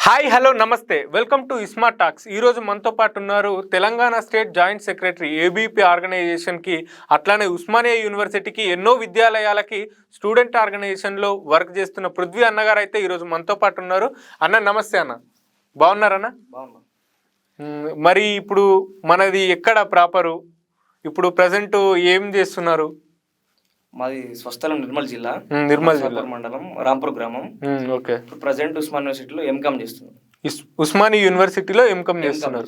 Hi hello నమస్తే welcome to Smart Talks. ఈరోజు మనతో పాటు ఉన్నారు Telangana state joint secretary ABP ఆర్గనైజేషన్కి, అట్లానే ఉస్మానియా యూనివర్సిటీకి ఎన్నో విద్యాలయాలకి స్టూడెంట్ ఆర్గనైజేషన్లో వర్క్ చేస్తున్న పృథ్వీ అన్నగారు అయితే ఈరోజు మనతో పాటు ఉన్నారు. అన్న నమస్తే అన్న, బాగున్నారన్న? బాగున్నా. మరి ఇప్పుడు మనది ఎక్కడ ప్రాపరు, ఇప్పుడు ప్రజెంట్ ఏం చేస్తున్నారు? మాది స్వస్థలం నిర్మల్ జిల్లా, నిర్మల్ జిల్లా మండలం, రాంపూర్ గ్రామం. ఓకే. ప్రజెంట్ ఉస్మాన్ యూనివర్సిటీలో ఎంకామ్ చేస్తున్నాను. ఉస్మానియా యూనివర్సిటీలో ఎంకామ్ చేస్తున్నారు.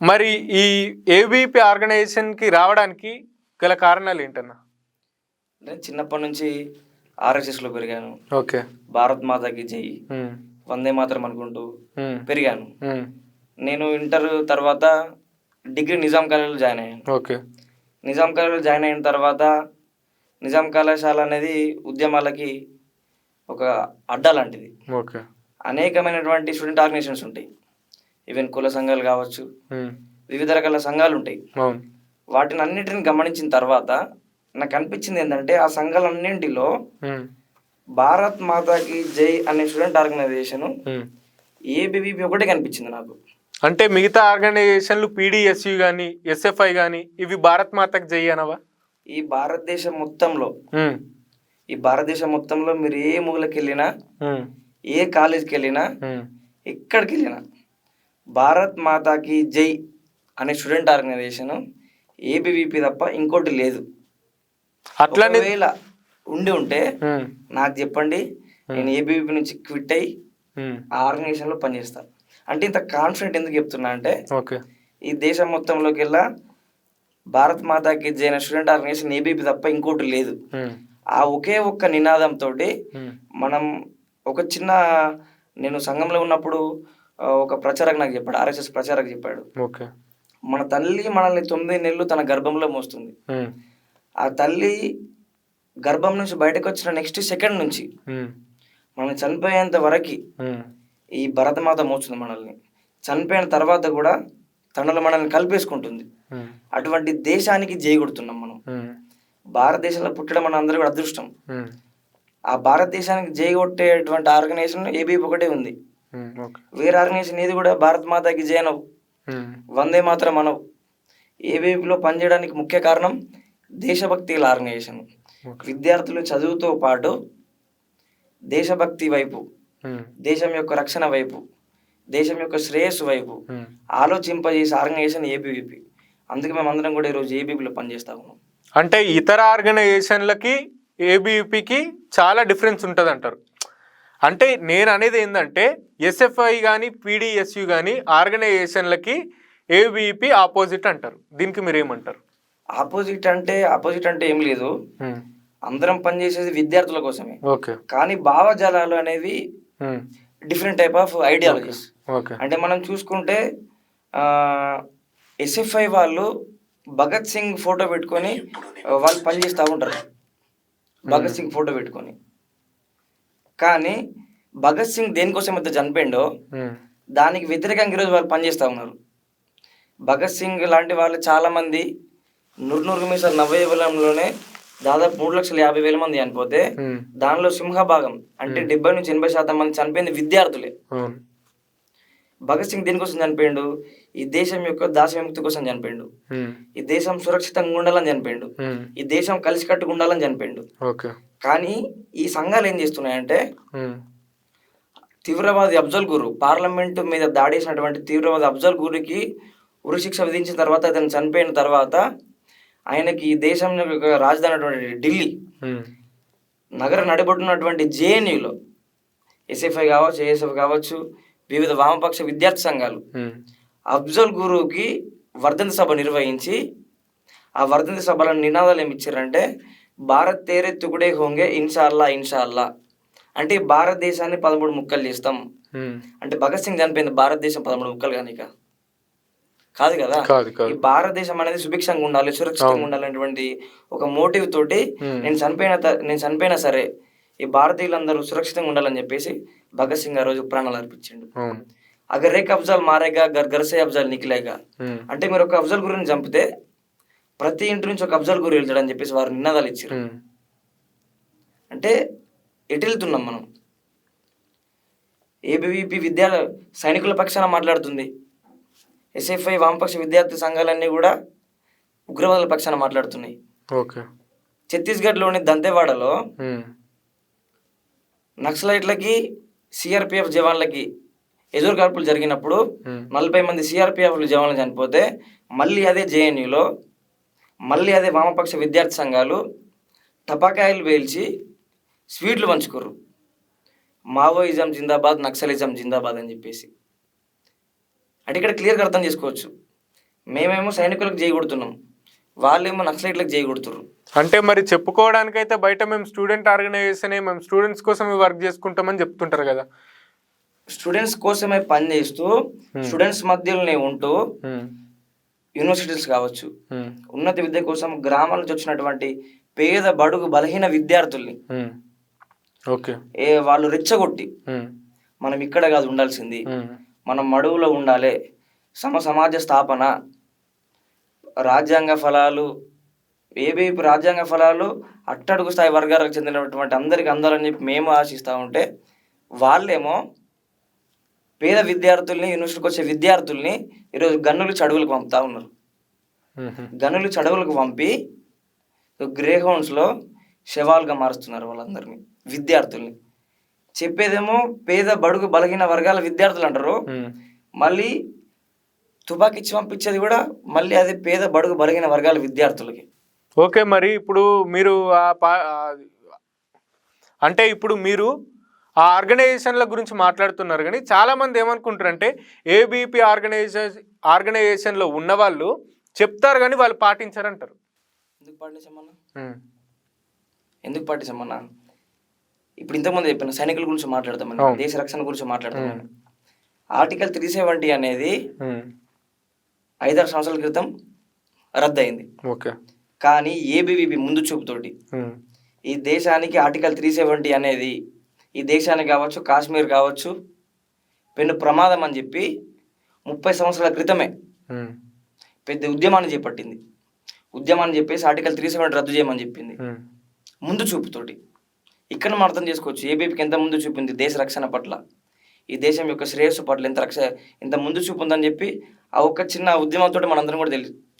మరి ఈ ఏబీపీ ఆర్గనైజేషన్కి రావడానికి గల కారణాలు ఏంటన్నా? నేను చిన్నప్పటి నుంచి ఆర్ఎస్ఎస్లో పెరిగాను. ఓకే. భారత్ మాతాకి జై, వందే మాతరం అనుకుంటూ పెరిగాను. నేను ఇంటర్ తర్వాత డిగ్రీ నిజాం కాలేజీలో జాయిన్ అయ్యాను. ఓకే. నిజాం కాలేజీలో జాయిన్ అయిన తర్వాత నిజాం కళాశాల అనేది ఉద్యమాలకి ఒక అడ్డా లాంటిది. ఓకే. అనేకమైనటువంటి స్టూడెంట్ ఆర్గనైజేషన్స్ ఉంటాయి. ఈవెన్ కుల సంఘాలు కావచ్చు, వివిధ రకాల సంఘాలు ఉంటాయి. వాటిని అన్నిటిని గమనించిన తర్వాత నాకు అనిపించింది ఏంటంటే, ఆ సంఘాలన్నింటిలో భారత్ మాతాకి జై అనే స్టూడెంట్ ఆర్గనైజేషన్ ఏబీవీపీ ఒకటే కనిపించింది నాకు. అంటే మిగతా ఆర్గనైజేషన్లు పీడిఎస్యు కానీ ఎస్ఎఫ్ఐ కానీ ఇవి భారత్ మాతాకి జై అనవా? ఈ భారతదేశం మొత్తంలో మీరు ఏ మూలకి వెళ్ళినా, ఏ కాలేజీకి వెళ్ళినా, ఎక్కడికి వెళ్ళినా భారత్ మాతాకి జై అనే స్టూడెంట్ ఆర్గనైజేషన్ ఏబీవీపీ తప్ప ఇంకోటి లేదు. అట్లనే ఉండి ఉంటే నాకు చెప్పండి, నేను ఏబీవీపీ నుంచి క్విట్ అయ్యి ఆ ఆర్గనైజేషన్లో పనిచేస్తాను. అంటే ఇంత కాన్ఫిడెంట్ ఎందుకు చెప్తున్నా అంటే, ఈ దేశం మొత్తంలోకి వెళ్ళా భారత్ మాతాకి జై అనే స్టూడెంట్ ఆర్గనైజేషన్ ఏబీవీపీ తప్ప ఇంకోటి లేదు. ఆ ఒకే ఒక్క నినాదంతో మనం ఒక చిన్న, నేను సంఘంలో ఉన్నప్పుడు ఒక ప్రచారక్ నాకు చెప్పాడు, ఆర్ఎస్ఎస్ ప్రచారక్ చెప్పాడు, మన తల్లి మనల్ని 9 నెలలు తన గర్భంలో మోస్తుంది. ఆ తల్లి గర్భం నుంచి బయటకు వచ్చిన నెక్స్ట్ సెకండ్ నుంచి మనం చనిపోయేంత వరకు ఈ భరతమాత మోస్తుంది మనల్ని. చనిపోయిన తర్వాత కూడా తనలో మనల్ని కలిపేసుకుంటుంది. అటువంటి దేశానికి జై కొడుతున్నాం మనం. భారతదేశంలో పుట్టడం మన అందరూ కూడా అదృష్టం. ఆ భారతదేశానికి జై కొట్టేటువంటి ఆర్గనైజేషన్ ఏబీవీపీ ఒకటే ఉంది. వేరే ఆర్గనైజేషన్ ఏది కూడా భారత్ మాతాకి జై అనవు, వందే మాతరం అనవు. ఏబీవీపీలో పనిచేయడానికి ముఖ్య కారణం దేశభక్తి గల ఆర్గనైజేషన్. విద్యార్థులు చదువుతో పాటు దేశభక్తి వైపు, దేశం యొక్క రక్షణ వైపు, దేశం యొక్క శ్రేయస్సు వైపు ఆలోచింపజేసే ఆర్గనైజేషన్ ఏబీవీపీ. అందుకే మేము అందరం కూడా ఈరోజు ఏబీవీపీలో పనిచేస్తా ఉన్నాం. అంటే ఇతర ఆర్గనైజేషన్లకి ఏబీవీపీకి చాలా డిఫరెన్స్ ఉంటుంది అంటారు. అంటే నేను అనేది ఏంటంటే, ఎస్ఎఫ్ఐ కానీ పీడిఎస్యు కానీ ఆర్గనైజేషన్లకి ఏబీవీపీ ఆపోజిట్ అంటారు. దీనికి మీరు ఏమంటారు? ఆపోజిట్ అంటే ఏం లేదు, అందరం పనిచేసేది విద్యార్థుల కోసమే. కానీ భావజాలాలు అనేవి డిఫరెంట్ టైప్ ఆఫ్ ఐడియాలజీస్. అంటే మనం చూసుకుంటే ఎస్ఎఫ్ఐ వాళ్ళు భగత్ సింగ్ ఫోటో పెట్టుకొని వాళ్ళు పనిచేస్తూ ఉంటారు, భగత్ సింగ్ ఫోటో పెట్టుకొని. కానీ భగత్ సింగ్ దేనికోసం అయితే చనిపోయిండో దానికి వ్యతిరేకంగా ఈరోజు వాళ్ళు పనిచేస్తూ ఉన్నారు. భగత్ సింగ్ లాంటి వాళ్ళు చాలామంది నుర్నుర్మిసర్ నవయువలంలోనే దాదాపు 3,50,000 మంది చనిపోతే దానిలో సింహభాగం అంటే 70 నుంచి 80% మంది చనిపోయింది విద్యార్థులే. భగత్ సింగ్ దేనికోసం చనిపోయిండు? ఈ దేశం యొక్క దాస విముక్తి కోసం చనిపోయిండు. ఈ దేశం సురక్షితంగా ఉండాలని చనిపోయిండు. ఈ దేశం కలిసికట్టుగా ఉండాలని చనిపోయిండు. కానీ ఈ సంఘాలు ఏం చేస్తున్నాయంటే, తీవ్రవాది అఫ్జల్ గురు పార్లమెంటు మీద దాడి చేసినటువంటి తీవ్రవాది అఫ్జల్ గురుకి ఉరిశిక్ష విధించిన తర్వాత, అతను చనిపోయిన తర్వాత ఆయనకి ఈ దేశం రాజధాని అయినటువంటి ఢిల్లీ నగర నడిబొట్టున్నటువంటి జేఎన్యూలో ఎస్ఎఫ్ఐ కావచ్చు, ఏఎస్ఎఫ్ కావచ్చు, వివిధ వామపక్ష విద్యార్థి సంఘాలు అఫ్జల్ గురుకి వర్ధంతి సభ నిర్వహించి, ఆ వర్ధంతి సభలో నినాదాలు ఏమి ఇచ్చారంటే, భారత్ తేరే తుగుడే హోంగే ఇన్షాల్లా ఇన్షాల్లా. అంటే భారతదేశాన్ని 13 ముక్కలు చేస్తాం. అంటే భగత్ సింగ్ చనిపోయింది భారతదేశం 13 ముక్కలు కానిక కాదు కదా. ఈ భారతదేశం అనేది సుభిక్షంగా ఉండాలి, సురక్షితంగా ఉండాలనేటువంటి ఒక మోటివ్ తోటి నేను చనిపోయినా సరే ఈ భారతీయులందరూ సురక్షితంగా ఉండాలని చెప్పేసి భగత్ సింగ్ ఆ రోజు ప్రాణాలు అర్పించిండు. అగర్ రేక్ అఫ్జల్ మారేగా గర్సే అఫ్జల్ నిఖిలేగా. అంటే మీరు ఒక అఫ్జల్ గురుని చంపితే ప్రతి ఇంటి నుంచి ఒక అఫ్జల్ గురు వెళ్తాడని చెప్పేసి వారు నినాదాలు ఇచ్చారు. అంటే ఎటు వెళ్తున్నాం మనం? ఏబీవీపీ సైనికుల పక్షాన మాట్లాడుతుంది. ఎస్ఎఫ్ఐ వామపక్ష విద్యార్థి సంఘాలన్నీ కూడా ఉగ్రవాదుల పక్షాన మాట్లాడుతున్నాయి. ఓకే. ఛత్తీస్గఢ్లోని దంతెవాడలో నక్సలైట్లకి సిఆర్పిఎఫ్ జవాన్లకి ఎదురుకాల్పులు జరిగినప్పుడు 40 మంది సిఆర్పిఎఫ్ జవాన్లు చనిపోతే మళ్ళీ అదే జేఎన్యూలో మళ్ళీ అదే వామపక్ష విద్యార్థి సంఘాలు టపాకాయలు పేల్చి స్వీట్లు పంచుకోరు. మావోయిజం జిందాబాద్, నక్సలిజం జిందాబాద్ అని చెప్పేసి. అంటే ఇక్కడ క్లియర్గా అర్థం చేసుకోవచ్చు. మేమేమో సైనికులకు చేయగొడుతున్నాం, వాళ్ళేమో నక్సలైట్లకు చేయగొడుతున్నారు. అంటే మరి చెప్పుకోవడానికైతే బయట మేము స్టూడెంట్ ఆర్గనైజేషన్, మేము స్టూడెంట్స్ కోసమే వర్క్ చేసుకుంటామని చెప్తుంటారు కదా. స్టూడెంట్స్ కోసమే పనిచేస్తూ స్టూడెంట్స్ మధ్యలోనే ఉంటూ యూనివర్సిటీస్ కావచ్చు, ఉన్నత విద్య కోసం గ్రామాల నుంచి వచ్చినటువంటి పేద బడుగు బలహీన విద్యార్థుల్ని వాళ్ళు రెచ్చగొట్టి మనం ఇక్కడ కాదు ఉండాల్సింది, మనం మడుగులో ఉండాలి, సమాజ స్థాపన, రాజ్యాంగ ఫలాలు, ఏబీవీపీ రాజ్యాంగ ఫలాలు అట్టడుగు స్థాయి వర్గాలకు చెందినటువంటి అందరికి అందాలని చెప్పి మేము ఆశిస్తూ ఉంటే వాళ్ళేమో పేద విద్యార్థుల్ని, యూనివర్సిటీకి వచ్చే విద్యార్థుల్ని ఈరోజు గన్నులు చడువులకు పంపుతా ఉన్నారు. గన్నులు చడువులకు పంపి గ్రే హౌండ్స్లో శవాలుగా మారుస్తున్నారు వాళ్ళందరినీ, విద్యార్థుల్ని. చెప్పేదేమో పేద బడుగు బలహీన వర్గాల విద్యార్థులు అంటారు, మళ్ళీ తుపాకీ ఇచ్చి పంపించేది కూడా మళ్ళీ అదే పేద బడుగు బలహీన వర్గాల విద్యార్థులకి. ఓకే. మరి ఇప్పుడు మీరు అంటే ఇప్పుడు మీరు ఆ ఆర్గనైజేషన్ల గురించి మాట్లాడుతున్నారు, కానీ చాలామంది ఏమనుకుంటారంటే ఏబీపీ ఆర్గనైజేషన్లో ఉన్నవాళ్ళు చెప్తారు కానీ వాళ్ళు పాటించారంటారు. ఎందుకు పాటించమన్నా? ఇప్పుడు ఇంతకుముందు చెప్పిన సైనికుల గురించి మాట్లాడతామని, దేశ రక్షణ గురించి మాట్లాడతామని. ఆర్టికల్ 370 అనేది 5-6 సంవత్సరాల క్రితం రద్దయింది. ఓకే. కానీ ఏబీవీపీ ముందు చూపుతోటి ఈ దేశానికి ఆర్టికల్ 370 అనేది ఈ దేశానికి కావచ్చు, కాశ్మీర్ కావచ్చు, పెను ప్రమాదం అని చెప్పి 30 సంవత్సరాల క్రితమే పెద్ద ఉద్యమాన్ని చేపట్టింది. ఉద్యమాన్ని చెప్పేసి ఆర్టికల్ 370 రద్దు చేయమని చెప్పింది ముందు చూపుతోటి. ఇక్కడ మనం అర్థం చేసుకోవచ్చు ఏబీపీకి ఎంత ముందు చూపింది దేశ రక్షణ పట్ల, ఈ దేశం యొక్క శ్రేయస్సు పట్ల ఎంత ముందు చూపు ఉందని చెప్పి ఆ ఒక్క చిన్న ఉద్యమంతో మనందరం కూడా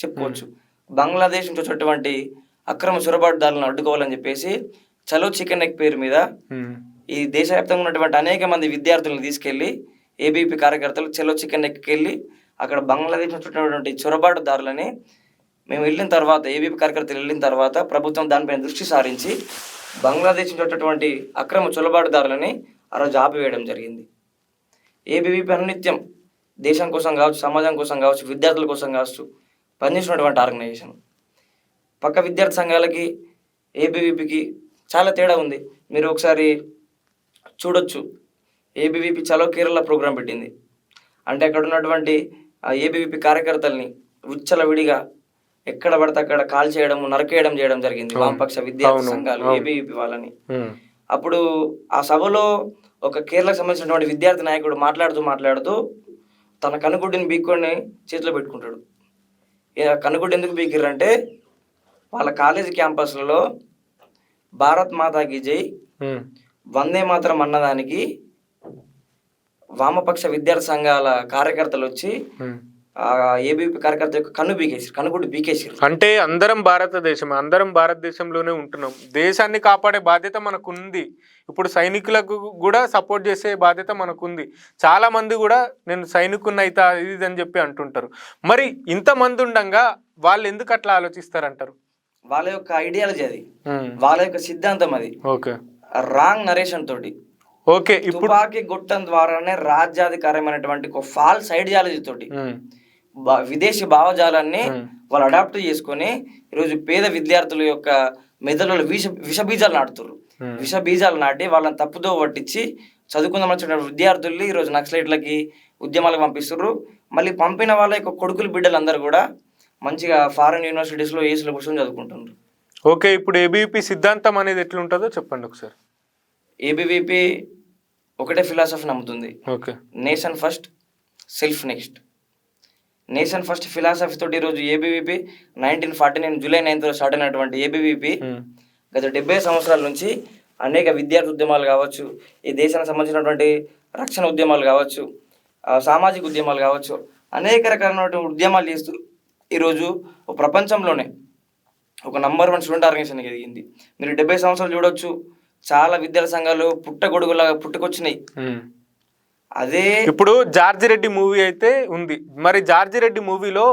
చెప్పుకోవచ్చు. బంగ్లాదేశ్ నుంచి వచ్చేటువంటి అక్రమ చొరబాటుదారులను అడ్డుకోవాలని చెప్పేసి చలో చికెన్ ఎగ్ పేరు మీద ఈ దేశవ్యాప్తంగా ఉన్నటువంటి అనేక మంది విద్యార్థులను తీసుకెళ్లి ఏబీపీ కార్యకర్తలు చలో చికెన్ ఎగ్కి వెళ్ళి అక్కడ బంగ్లాదేశ్ నుంచి ఉన్నటువంటి చొరబాటుదారులని మేము వెళ్ళిన తర్వాత, ఏబీపీ కార్యకర్తలు వెళ్ళిన తర్వాత ప్రభుత్వం దానిపైన దృష్టి సారించి బంగ్లాదేశ్ నుంచి వచ్చేటువంటి అక్రమ చొరబాటుదారులని ఆ రోజు ఆపివేయడం జరిగింది. ఏబీవీపీ అనునిత్యం దేశం కోసం కావచ్చు, సమాజం కోసం కావచ్చు, విద్యార్థుల కోసం కావచ్చు పనిచేసినటువంటి ఆర్గనైజేషన్. పక్క విద్యార్థి సంఘాలకి ఏబీవీపీకి చాలా తేడా ఉంది. మీరు ఒకసారి చూడొచ్చు, ఏబీవీపీ చలో కేరళ ప్రోగ్రాం పెట్టింది. అంటే అక్కడ ఉన్నటువంటి ఏబీవీపీ కార్యకర్తల్ని విడిగా ఎక్కడ పడితే అక్కడ కాల్ చేయడం, నరకేయడం చేయడం జరిగింది వామపక్ష విద్యార్థి సంఘాలు ఏబీవీపీ వాళ్ళని. అప్పుడు ఆ సభలో ఒక కేరళకు సంబంధించినటువంటి విద్యార్థి నాయకుడు మాట్లాడుతూ తన కనుగుడ్డిని బీక్కొని చేతిలో పెట్టుకుంటాడు. కనుగుడ్డు ఎందుకు బీకిర్రంటే వాళ్ళ కాలేజీ క్యాంపస్లలో భారత్ మాతాకి జై, వందే మాతరం అన్నదానికి వామపక్ష విద్యార్థి సంఘాల కార్యకర్తలు వచ్చి ఏబీపీ కార్యకర్త యొక్క కనుగుడ్డు బీకేసారు. అంటే అందరం భారతదేశంలోనే ఉంటున్నాం, దేశాన్ని కాపాడే బాధ్యత మనకుంది. ఇప్పుడు సైనికులకు కూడా సపోర్ట్ చేసే బాధ్యత మనకుంది. చాలా మంది కూడా నేను సైనికుని అయితే ఇది అని చెప్పి అంటుంటారు. మరి ఇంతమంది ఉండగా వాళ్ళు ఎందుకు అట్లా ఆలోచిస్తారంటారు? వాళ్ళ యొక్క ఐడియాలజీ అది, వాళ్ళ యొక్క సిద్ధాంతం అది. ఓకే. రాంగ్ నరేషన్ తోటి, ఓకే, తుపాకీ గుట్టం ద్వారానే రాజ్యాధికారమైనటువంటి ఒక ఫాల్స్ ఐడియాలజీ తోటి విదేశీ భావజాలాన్ని వాళ్ళు అడాప్ట్ చేసుకొని ఈరోజు పేద విద్యార్థుల యొక్క మెదడులో విషబీజాలు నాటుతారు. విషబీజాలు నాటి వాళ్ళని తప్పుదో పట్టించి చదువుకుందామని విద్యార్థుల్ని ఈరోజు నక్సలైట్లకి ఉద్యమాలకు పంపిస్తున్నారు. మళ్ళీ పంపిన వాళ్ళ యొక్క కొడుకులు బిడ్డలందరూ కూడా మంచిగా ఫారెన్ యూనివర్సిటీస్లో ఏసులో కూర్చొని చదువుకుంటున్నారు. ఓకే. ఇప్పుడు ఏబీవీపీ సిద్ధాంతం అనేది ఎట్లుంటుందో చెప్పండి ఒకసారి. ఏబీవీపీ ఒకటే ఫిలాసఫీ నమ్ముతుంది, okay, nation first self next. Nation first philosophy తోటి ఈరోజు ఏబీవీపీ 1949 జూలై 9th స్టార్ట్ అయినటువంటి ఏబీవీపీ గత 70 సంవత్సరాల నుంచి అనేక విద్యార్థి ఉద్యమాలు కావచ్చు, ఈ దేశానికి సంబంధించినటువంటి రక్షణ ఉద్యమాలు కావచ్చు, సామాజిక ఉద్యమాలు కావచ్చు, అనేక రకాలైన ఉద్యమాలు చేస్తూ ఈరోజు ప్రపంచంలోనే ఒక నంబర్ 1 స్టూడెంట్ ఆర్గనైజేషన్ ఎదిగింది. మీరు 70 సంవత్సరాలు చూడొచ్చు, చాలా విద్యార్థి సంఘాలు పుట్టగొడుగులాగా పుట్టుకొచ్చినాయి. అదే ఇప్పుడు జార్జి రెడ్డి మూవీ అయితే ఉంది, మరి జార్జి రెడ్డి మూవీలో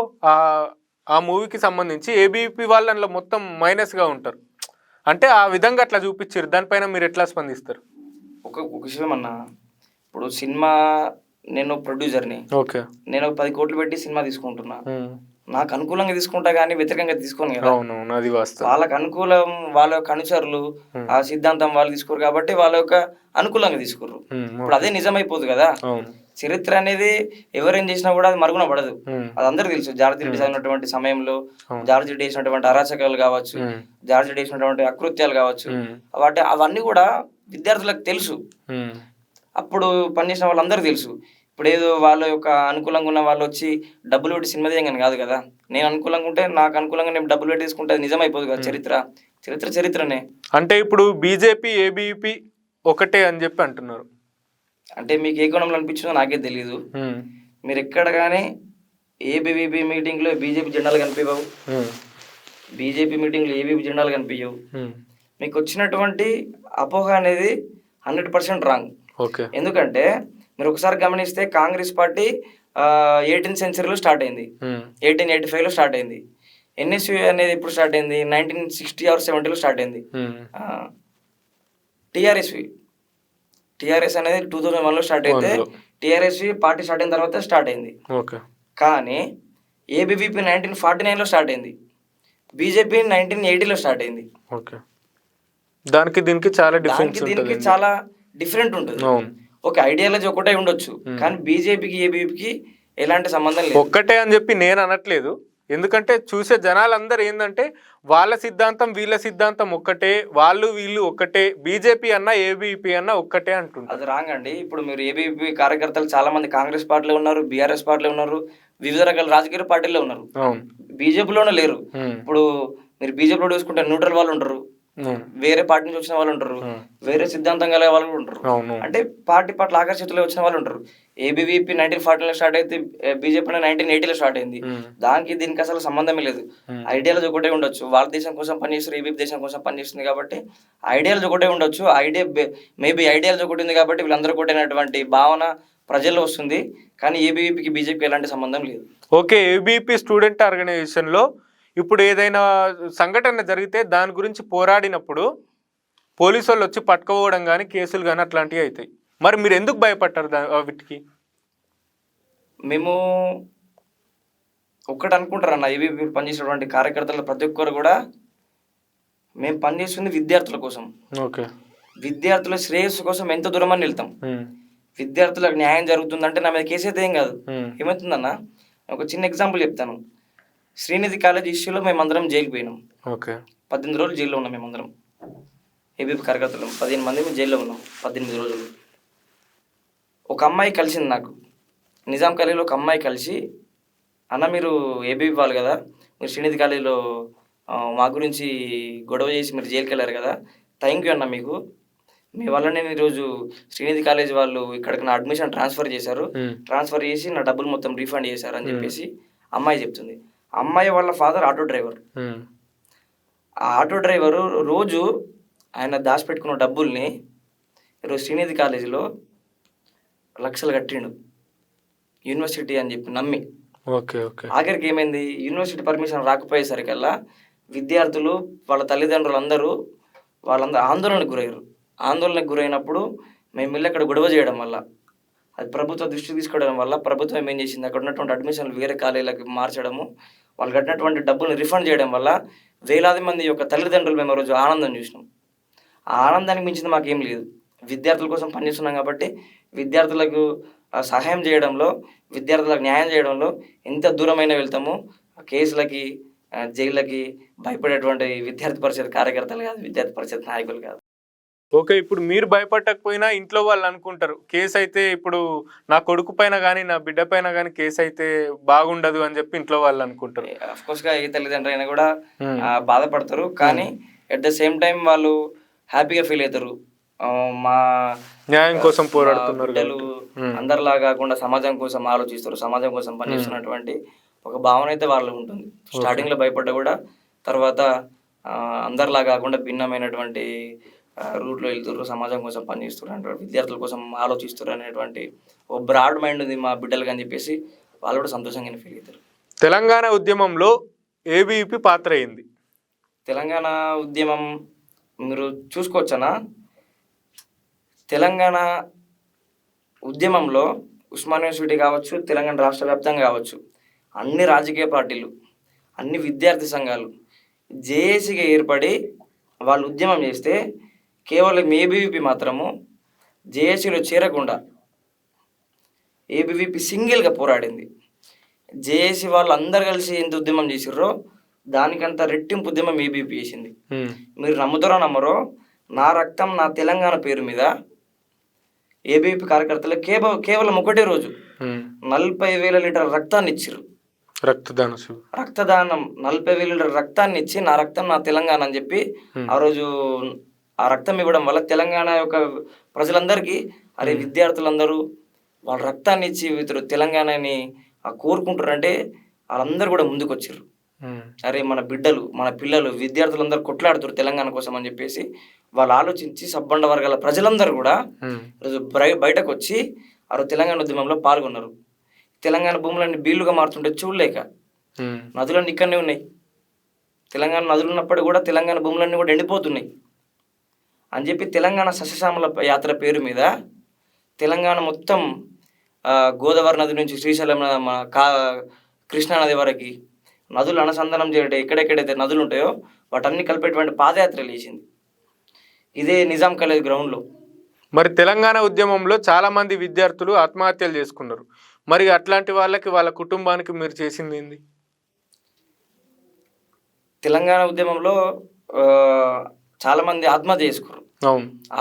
ఆ మూవీకి సంబంధించి ఏబీపీ వాళ్ళు అందులో మొత్తం మైనస్గా ఉంటారు, అంటే ఆ విధంగా అట్లా చూపించారు. దానిపైన మీరు ఎట్లా స్పందిస్తారు? ఒక విషయం అన్న, ఇప్పుడు సినిమా నేను ప్రొడ్యూసర్ని, ఓకే, నేను 10 కోట్లు పెట్టి సినిమా తీసుకుంటున్నా, నాకు అనుకూలంగా తీసుకుంటా కానీ వ్యతిరేకంగా తీసుకోను కదా. అది వాస్తవం. వాళ్ళకి అనుకూలం, వాళ్ళ యొక్క అనుచరులు ఆ సిద్ధాంతం వాళ్ళు తీసుకోరు కాబట్టి వాళ్ళ యొక్క అనుకూలంగా తీసుకోరు. ఇప్పుడు అదే నిజమైపోదు కదా. చరిత్ర అనేది ఎవరేం చేసినా కూడా అది మరుగున పడదు, అది అందరికి తెలుసు. జార్జి రెడ్డి చదివినటువంటి సమయంలో జార్జి రెడ్డి చేసినటువంటి అరాచకాలు కావచ్చు, జార్జి రెడ్డి చేసినటువంటి అకృత్యాలు కావచ్చు, అవన్నీ కూడా విద్యార్థులకు తెలుసు. అప్పుడు పనిచేసిన వాళ్ళందరూ తెలుసు. ఇప్పుడు ఏదో వాళ్ళ యొక్క అనుకూలంగా ఉన్న వాళ్ళు వచ్చి డబ్బులు పెట్టి సినిమా తీయంగానే కాదు కదా. నేను అనుకూలంగా ఉంటే నాకు అనుకూలంగా నేను డబ్బులు పెట్టి తీసుకుంటే అది నిజమైపోదు కదా. చరిత్రనే. అంటే ఇప్పుడు బీజేపీ ఏబీపీ ఒకటే అని చెప్పి అంటున్నారు. అంటే మీకు ఏ కోణంలో అనిపించిందో నాకే తెలియదు. మీరు ఎక్కడ కానీ ఏబీవీపీ మీటింగ్లో బీజేపీ జెండాలు కనిపించవు, బీజేపీ మీటింగ్లో ఏబీపీ జెండాలు కనిపించవు. మీకు వచ్చినటువంటి అపోహ అనేది 100% రాంగ్. ఎందుకంటే మీరు ఒకసారి గమనిస్తే కాంగ్రెస్ పార్టీ 18th సెంచరీలో స్టార్ట్ అయింది, 1885లో స్టార్ట్ అయింది. ఎన్ఎస్యు అనేది ఎప్పుడు స్టార్ట్ అయింది? 1960 or 70లో స్టార్ట్ అయింది. టిఆర్ఎస్ అనేది 2001లో స్టార్ట్ అయితే టిఆర్ఎస్ పార్టీ స్టార్ట్ అయిన తర్వాత స్టార్ట్ అయింది. కానీ ఏబీవీపీ 1949లో స్టార్ట్ అయింది, బీజేపీ 1980లో స్టార్ట్ అయింది. దానికి దీనికి చాలా డిఫరెంట్ ఉంటుంది. ఒక ఐడియాలజీ ఒకటే ఉండొచ్చు, కానీ బీజేపీకి ఏబీవీపీకి ఎలాంటి సంబంధం లేదు. ఒక్కటే అని చెప్పి నేను అనట్లేదు, ఎందుకంటే చూసే జనాలందరూ ఏంటంటే వాళ్ళ సిద్ధాంతం వీళ్ళ సిద్ధాంతం ఒక్కటే, వాళ్ళు వీళ్ళు ఒక్కటే, బీజేపీ అన్నా ఏబీవీపీ అన్నా ఒక్కటే అంటుంది. అది రాంగ్ అండి. ఇప్పుడు మీరు ఏబీవీపీ కార్యకర్తలు చాలా మంది కాంగ్రెస్ పార్టీలో ఉన్నారు, బీఆర్ఎస్ పార్టీలో ఉన్నారు, వివిధ రకాల రాజకీయ పార్టీల్లో ఉన్నారు, బీజేపీలోనే లేరు. ఇప్పుడు మీరు బీజేపీలో చూసుకుంటే న్యూట్రల్ వాళ్ళు ఉంటారు, వేరే పార్టీ నుంచి వచ్చిన వాళ్ళు ఉంటారు, వేరే సిద్ధాంతం కలిగే వాళ్ళు ఉంటారు, అంటే పార్టీ పట్ల ఆకర్షితులు వచ్చిన వాళ్ళు ఉంటారు. ఏబీవీపీ 1940లో స్టార్ట్ అయితే బీజేపీ 1980లో స్టార్ట్ అయింది. దీనికి అసలు సంబంధమే లేదు. ఐడియాలజీ ఒకటే ఉండొచ్చు, వాళ్ళ దేశం కోసం పనిచేస్తారు, ఏబీపీ దేశం కోసం పనిచేస్తుంది కాబట్టి ఐడియాలజీ ఒకటే ఉండొచ్చు. మేబీ ఐడియాలజీ ఒకటి ఉంది కాబట్టి వీళ్ళందరూ ఒకటైనటువంటి భావన ప్రజల్లో వస్తుంది, కానీ ఏబీవీపీకి బీజేపీకి ఎలాంటి సంబంధం లేదు. ఓకే, ఏబీవీపీ స్టూడెంట్ ఆర్గనైజేషన్లో ఇప్పుడు ఏదైనా సంఘటన జరిగితే దాని గురించి పోరాడినప్పుడు పోలీసు వాళ్ళు వచ్చి పట్టుకోవడం కానీ కేసులు కానీ అట్లాంటివి అవుతాయి. మరి మీరు ఎందుకు భయపడ్డారు వీటికి? మేము ఒక్కటి అనుకుంటారన్న, ఏబీవీపీ పనిచేసినటువంటి కార్యకర్తలు ప్రతి ఒక్కరు కూడా మేము పనిచేస్తుంది విద్యార్థుల కోసం. విద్యార్థుల శ్రేయస్సు కోసం ఎంత దూరం అని వెళ్తాం. విద్యార్థులకు న్యాయం జరుగుతుందంటే నా మీద కేసు అయితే ఏం కాదు. ఏమవుతుందన్న, ఒక చిన్న ఎగ్జాంపుల్ చెప్తాను. శ్రీనిధి కాలేజ్ ఇష్యూలో మేమందరం జైలుకి పోయినాం. 18 రోజులు జైల్లో ఉన్నాం మేమందరం, ఏబీపీ కార్యకర్తలు 15 మంది జైల్లో ఉన్నాం 18 రోజులు. ఒక అమ్మాయి కలిసింది నాకు, నిజాం కాలేజీలో ఒక అమ్మాయి కలిసి, అన్న మీరు ఏబీపీ వాళ్ళు కదా, మీరు శ్రీనిధి కాలేజీలో మా గురించి గొడవ చేసి మీరు జైలుకి వెళ్ళారు కదా, థ్యాంక్ యూ అన్న, మీకు మీ వల్ల నేను ఈరోజు శ్రీనిధి కాలేజ్ వాళ్ళు ఇక్కడికి నా అడ్మిషన్ ట్రాన్స్ఫర్ చేశారు, ట్రాన్స్ఫర్ చేసి నా డబ్బులు మొత్తం రీఫండ్ చేశారు అని చెప్పేసి అమ్మాయి చెప్తుంది. అమ్మాయి వాళ్ళ ఫాదర్ ఆటో డ్రైవర్. ఆ ఆటో డ్రైవరు రోజు ఆయన దాచిపెట్టుకున్న డబ్బుల్ని ఈరోజు శ్రీనిధి కాలేజీలో లక్షలు కట్టిండు, యూనివర్సిటీ అని చెప్పి నమ్మి. ఆఖరికి ఏమైంది, యూనివర్సిటీ పర్మిషన్ రాకపోయేసరికల్లా విద్యార్థులు వాళ్ళ తల్లిదండ్రులు వాళ్ళందరూ ఆందోళనకు గురైనప్పుడు మేము వెళ్ళి అక్కడ గొడవ చేయడం వల్ల, అది ప్రభుత్వ దృష్టికి తీసుకోవడం వల్ల ప్రభుత్వం ఏం చేసింది, అక్కడ ఉన్నటువంటి అడ్మిషన్లు వేరే కాలేజీలకు మార్చడము, వాళ్ళు కట్టినటువంటి డబ్బులను రిఫండ్ చేయడం వల్ల వేలాది మంది యొక్క తల్లిదండ్రులు మేము రోజు ఆనందం చూసినాం. ఆ ఆనందానికి మించింది మాకేం లేదు. విద్యార్థుల కోసం పనిచేస్తున్నాం కాబట్టి విద్యార్థులకు సహాయం చేయడంలో, విద్యార్థులకు న్యాయం చేయడంలో ఎంత దూరమైనా వెళ్తామో, కేసులకి జైళ్ళకి భయపడేటువంటి విద్యార్థి పరిషత్ కార్యకర్తలు కాదు, విద్యార్థి పరిషత్ నాయకులు కాదు. ఓకే, ఇప్పుడు మీరు భయపడకపోయినా ఇంట్లో వాళ్ళు అనుకుంటారు, కేసు అయితే ఇప్పుడు నా కొడుకు పైన కానీ నా బిడ్డ పైన కానీ కేసు అయితే బాగుండదు అని చెప్పి ఇంట్లో వాళ్ళు అనుకుంటారు. అఫ్కోర్స్గా ఏ తల్లిదండ్రులు అయినా కూడా బాధపడతారు, కానీ ఎట్ ద సేమ్ టైం వాళ్ళు హ్యాపీగా ఫీల్ అవుతారు. మా న్యాయం కోసం పోరాడుతున్నారు బిడ్డలు అందరిలా కాకుండా సమాజం కోసం ఆలోచిస్తారు, సమాజం కోసం పనిచేస్తున్నటువంటి ఒక భావన అయితే వాళ్ళు ఉంటుంది. స్టార్టింగ్ లో భయపడ్డా కూడా తర్వాత అందరిలా కాకుండా భిన్నమైనటువంటి రూట్లో వెళ్తున్నారు, సమాజం కోసం పనిచేస్తున్నారు, విద్యార్థుల కోసం ఆలోచిస్తారు అనేటువంటి ఒక బ్రాడ్ మైండ్ ఉంది మా బిడ్డలకు అని చెప్పేసి వాళ్ళు కూడా సంతోషంగానే ఫీల్ అవుతారు. తెలంగాణ ఉద్యమంలో ఏబీవీపీ పాత్ర అయింది. తెలంగాణ ఉద్యమం మీరు చూసుకోవచ్చనా, తెలంగాణ ఉద్యమంలో ఉస్మానియా యూనివర్సిటీ కావచ్చు, తెలంగాణ రాష్ట్ర వ్యాప్తంగా కావచ్చు, అన్ని రాజకీయ పార్టీలు, అన్ని విద్యార్థి సంఘాలు జేఏసీగా ఏర్పడి వాళ్ళు ఉద్యమం చేస్తే కేవలం ఏబీవీపీ మాత్రము జేఏసీలో చేరకుండా ఏబీవీపీ సింగిల్గా పోరాడింది. జేఏసీ వాళ్ళు అందరు కలిసి ఎంత ఉద్యమం చేసిర్రో దానికంత రెట్టింపు ఉద్యమం ఏబీవీపీ చేసింది. మీరు నమ్ముతారో నమ్మరో, నా రక్తం నా తెలంగాణ పేరు మీద ఏబీవీపీ కార్యకర్తలు కేవలం ఒకటే రోజు 40,000 లీటర్ రక్తాన్ని ఇచ్చిర్రు. రక్తదానం 40,000 లీటర్ రక్తాన్ని ఇచ్చి నా రక్తం నా తెలంగాణ అని చెప్పి ఆ రోజు ఆ రక్తం ఇవ్వడం వల్ల తెలంగాణ యొక్క ప్రజలందరికీ అరే విద్యార్థులందరూ వాళ్ళ రక్తాన్ని ఇచ్చి ఇతరు తెలంగాణని కోరుకుంటారంటే వాళ్ళందరూ కూడా ముందుకు వచ్చారు. అరే మన బిడ్డలు మన పిల్లలు విద్యార్థులందరూ కొట్లాడుతారు తెలంగాణ కోసం అని చెప్పేసి వాళ్ళు ఆలోచించి సబ్బండ వర్గాల ప్రజలందరూ కూడా బయటకు వచ్చి ఆ తెలంగాణ ఉద్యమంలో పాల్గొన్నారు. తెలంగాణ భూములన్నీ బీళ్లుగా మారుతుంటే చూడలేక నదులన్నీ ఇక్కడనే ఉన్నాయి. తెలంగాణ నదులు ఉన్నప్పుడు కూడా తెలంగాణ భూములన్నీ కూడా ఎండిపోతున్నాయి అని చెప్పి తెలంగాణ సస్యశ్యామల యాత్ర పేరు మీద తెలంగాణ మొత్తం గోదావరి నది నుంచి శ్రీశైలం కృష్ణా నది వరకు నదులు అనుసంధానం చేయడం, ఎక్కడెక్కడైతే నదులు ఉంటాయో వాటన్ని కలిపేటువంటి పాదయాత్రలు వేసింది. ఇదే నిజాం కాలేజ్ గ్రౌండ్లో. మరి తెలంగాణ ఉద్యమంలో చాలా మంది విద్యార్థులు ఆత్మహత్యలు చేసుకున్నారు. మరి అట్లాంటి వాళ్ళకి వాళ్ళ కుటుంబానికి మీరు చేసింది ఏంది? తెలంగాణ ఉద్యమంలో చాలా మంది ఆత్మహత్య చేసుకున్నారు.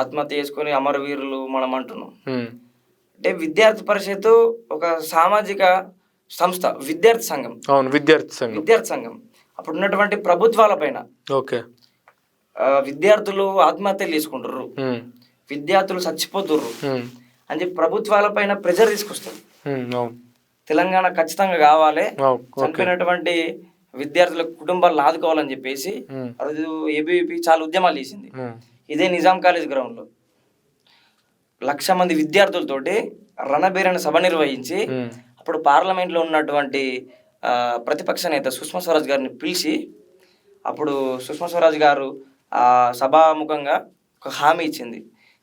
ఆత్మహత్య చేసుకుని అమరవీరులు మనం అంటున్నాం. అంటే విద్యార్థి పరిషత్ ఒక సామాజిక సంస్థ, విద్యార్థి సంఘం. అవును, విద్యార్థి సంఘం అప్పుడు ఉన్నటువంటి ప్రభుత్వాల పైన విద్యార్థులు ఆత్మహత్యలు చేసుకుంటారు, విద్యార్థులు చచ్చిపోతుర్రు అని చెప్పి ప్రభుత్వాల పైన ప్రెజర్ తీసుకొస్తారు. తెలంగాణ ఖచ్చితంగా కావాలి, చనిపోయినటువంటి విద్యార్థుల కుటుంబాలను ఆదుకోవాలని చెప్పేసి అది ఏబీవీపీ చాలా ఉద్యమాలు చేసింది. ఇదే నిజాం కాలేజ్ గ్రౌండ్ లో 1,00,000 మంది విద్యార్థులతోటి రణబేరణ సభ నిర్వహించి అప్పుడు పార్లమెంట్ లో ఉన్నటువంటి ప్రతిపక్ష నేత సుష్మా స్వరాజ్ గారిని పిలిచి అప్పుడు సుష్మా స్వరాజ్ గారు సభాముఖంగా ఒక హామీ ఇచ్చింది,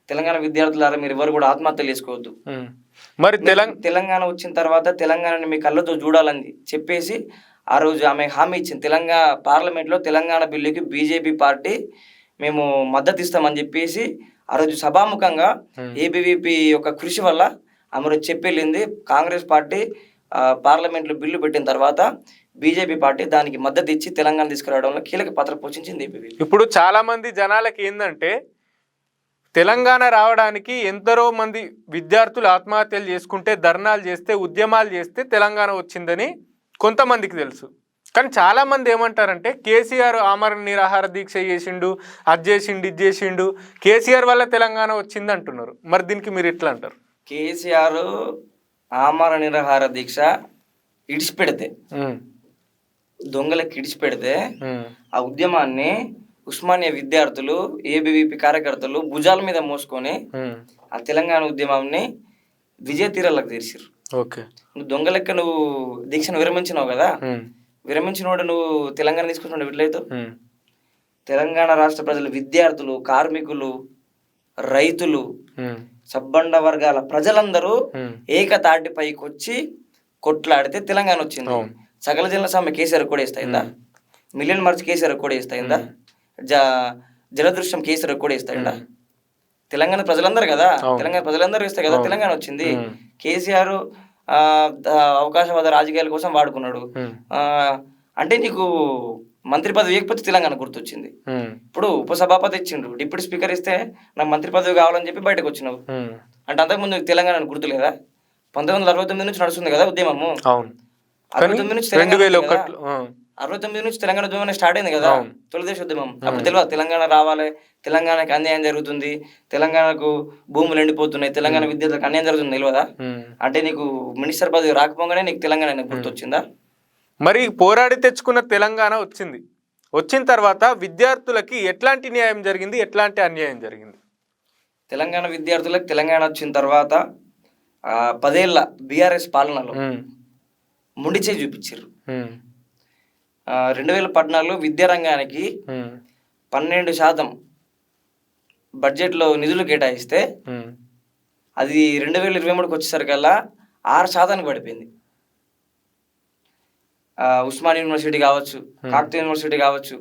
తెలంగాణ విద్యార్థులారా మీరు ఎవరు కూడా ఆత్మహత్యలు చేసుకోవద్దు, మరి తెలంగాణ వచ్చిన తర్వాత తెలంగాణని మీ కళ్ళతో చూడాలని చెప్పేసి ఆ రోజు ఆమె హామీ ఇచ్చింది. తెలంగాణ పార్లమెంట్లో తెలంగాణ బిల్లుకి బీజేపీ పార్టీ మేము మద్దతు ఇస్తామని చెప్పేసి ఆ రోజు సభాముఖంగా ఏబీవీపీ యొక్క కృషి వల్ల ఆమె చెప్పెళ్ళింది. కాంగ్రెస్ పార్టీ పార్లమెంట్లో బిల్లు పెట్టిన తర్వాత బీజేపీ పార్టీ దానికి మద్దతు ఇచ్చి తెలంగాణ తీసుకురావడంలో కీలక పాత్ర పోషించింది ఏబీవీపీ. ఇప్పుడు చాలా మంది జనాలకి ఏంటంటే తెలంగాణ రావడానికి ఎందరో మంది విద్యార్థులు ఆత్మహత్యలు చేసుకుంటే, ధర్నాలు చేస్తే, ఉద్యమాలు చేస్తే తెలంగాణ వచ్చిందని కొంతమందికి తెలుసు. కానీ చాలామంది ఏమంటారంటే కేసీఆర్ ఆమరణ నిరాహార దీక్ష చేసిండు, అది చేసిండు, ఇది చేసిండు, కేసీఆర్ వల్ల తెలంగాణ వచ్చింది అంటున్నారు. మరి దీనికి మీరు ఎట్లా అంటారు? కేసీఆర్ ఆమరణ నిరాహార దీక్ష ఇడిచిపెడితే, దొంగలకు ఇడిచిపెడితే ఆ ఉద్యమాన్ని ఉస్మానియా విద్యార్థులు ఏబీవీపీ కార్యకర్తలు భుజాల మీద మోసుకొని ఆ తెలంగాణ ఉద్యమాన్ని విజయ తీరాలకు తీర్చారు. నువ్వు దొంగలెక్క నువ్వు దీక్షను విరమించినావు కదా, విరమించినోడు నువ్వు తెలంగాణ తీసుకుంటున్నావు వీటిలైతే. తెలంగాణ రాష్ట్ర ప్రజలు, విద్యార్థులు, కార్మికులు, రైతులు, సబ్బండ వర్గాల ప్రజలందరూ ఏకతాటిపైకి వచ్చి కొట్లాడితే తెలంగాణ వచ్చింది. సకల జనుల సమ్మె కేసీఆర్ కూడా ఇస్తాయిందా? మిలియన్ మార్చ్ కేసీఆర్ కూడా ఇస్తాయిందా? జలదృశ్యం కేసీఆర్ కూడా ఇస్తాయిందా? తెలంగాణ ప్రజలందరూ కదా, తెలంగాణ ప్రజలందరూ ఇస్తే కదా తెలంగాణ వచ్చింది. కేసీఆర్ అవకాశవాద రాజకీయాల కోసం వాడుకున్నాడు. అంటే నీకు మంత్రి పదవి ఇవ్వకపోతే తెలంగాణ గుర్తొచ్చింది. ఇప్పుడు ఉపసభాపతి ఇచ్చిండు, డిప్యూటీ స్పీకర్ ఇస్తే నాకు మంత్రి పదవి కావాలని చెప్పి బయటకు వచ్చినావు. అంటే అంతకుముందు తెలంగాణ గుర్తులేదా? 1969 నుంచి నడుస్తుంది కదా ఉద్యమము. 69 నుంచి 69 నుంచి తెలంగాణ ఉద్యమం స్టార్ట్ అయింది కదా, తొలి దేశ ఉద్యమం. అప్పుడు తెలియదు తెలంగాణ రావాలి, తెలంగాణకి అన్యాయం జరుగుతుంది, తెలంగాణకు భూములు ఎండిపోతున్నాయి, తెలంగాణ విద్యార్థులకు అన్యాయం జరుగుతుంది తెలియదా? అంటే నీకు మినిస్టర్ పదవి రాకపోగానే నీకు తెలంగాణ గుర్తొచ్చిందా? మరి పోరాడి తెచ్చుకున్న తెలంగాణ వచ్చింది. వచ్చిన తర్వాత విద్యార్థులకి ఎట్లాంటి న్యాయం జరిగింది, ఎట్లాంటి అన్యాయం జరిగింది? తెలంగాణ విద్యార్థులకు తెలంగాణ వచ్చిన తర్వాత 10 ఏళ్ళ బీఆర్ఎస్ పాలనలో ముండిచే చూపించారు. 2014లో విద్యారంగానికి 12% బడ్జెట్లో నిధులు కేటాయిస్తే అది 2023కి వచ్చేసరికల్లా 6% పడిపోయింది. ఉస్మాన్ యూనివర్సిటీ కావచ్చు, కాకతీయ యూనివర్సిటీ కావచ్చు,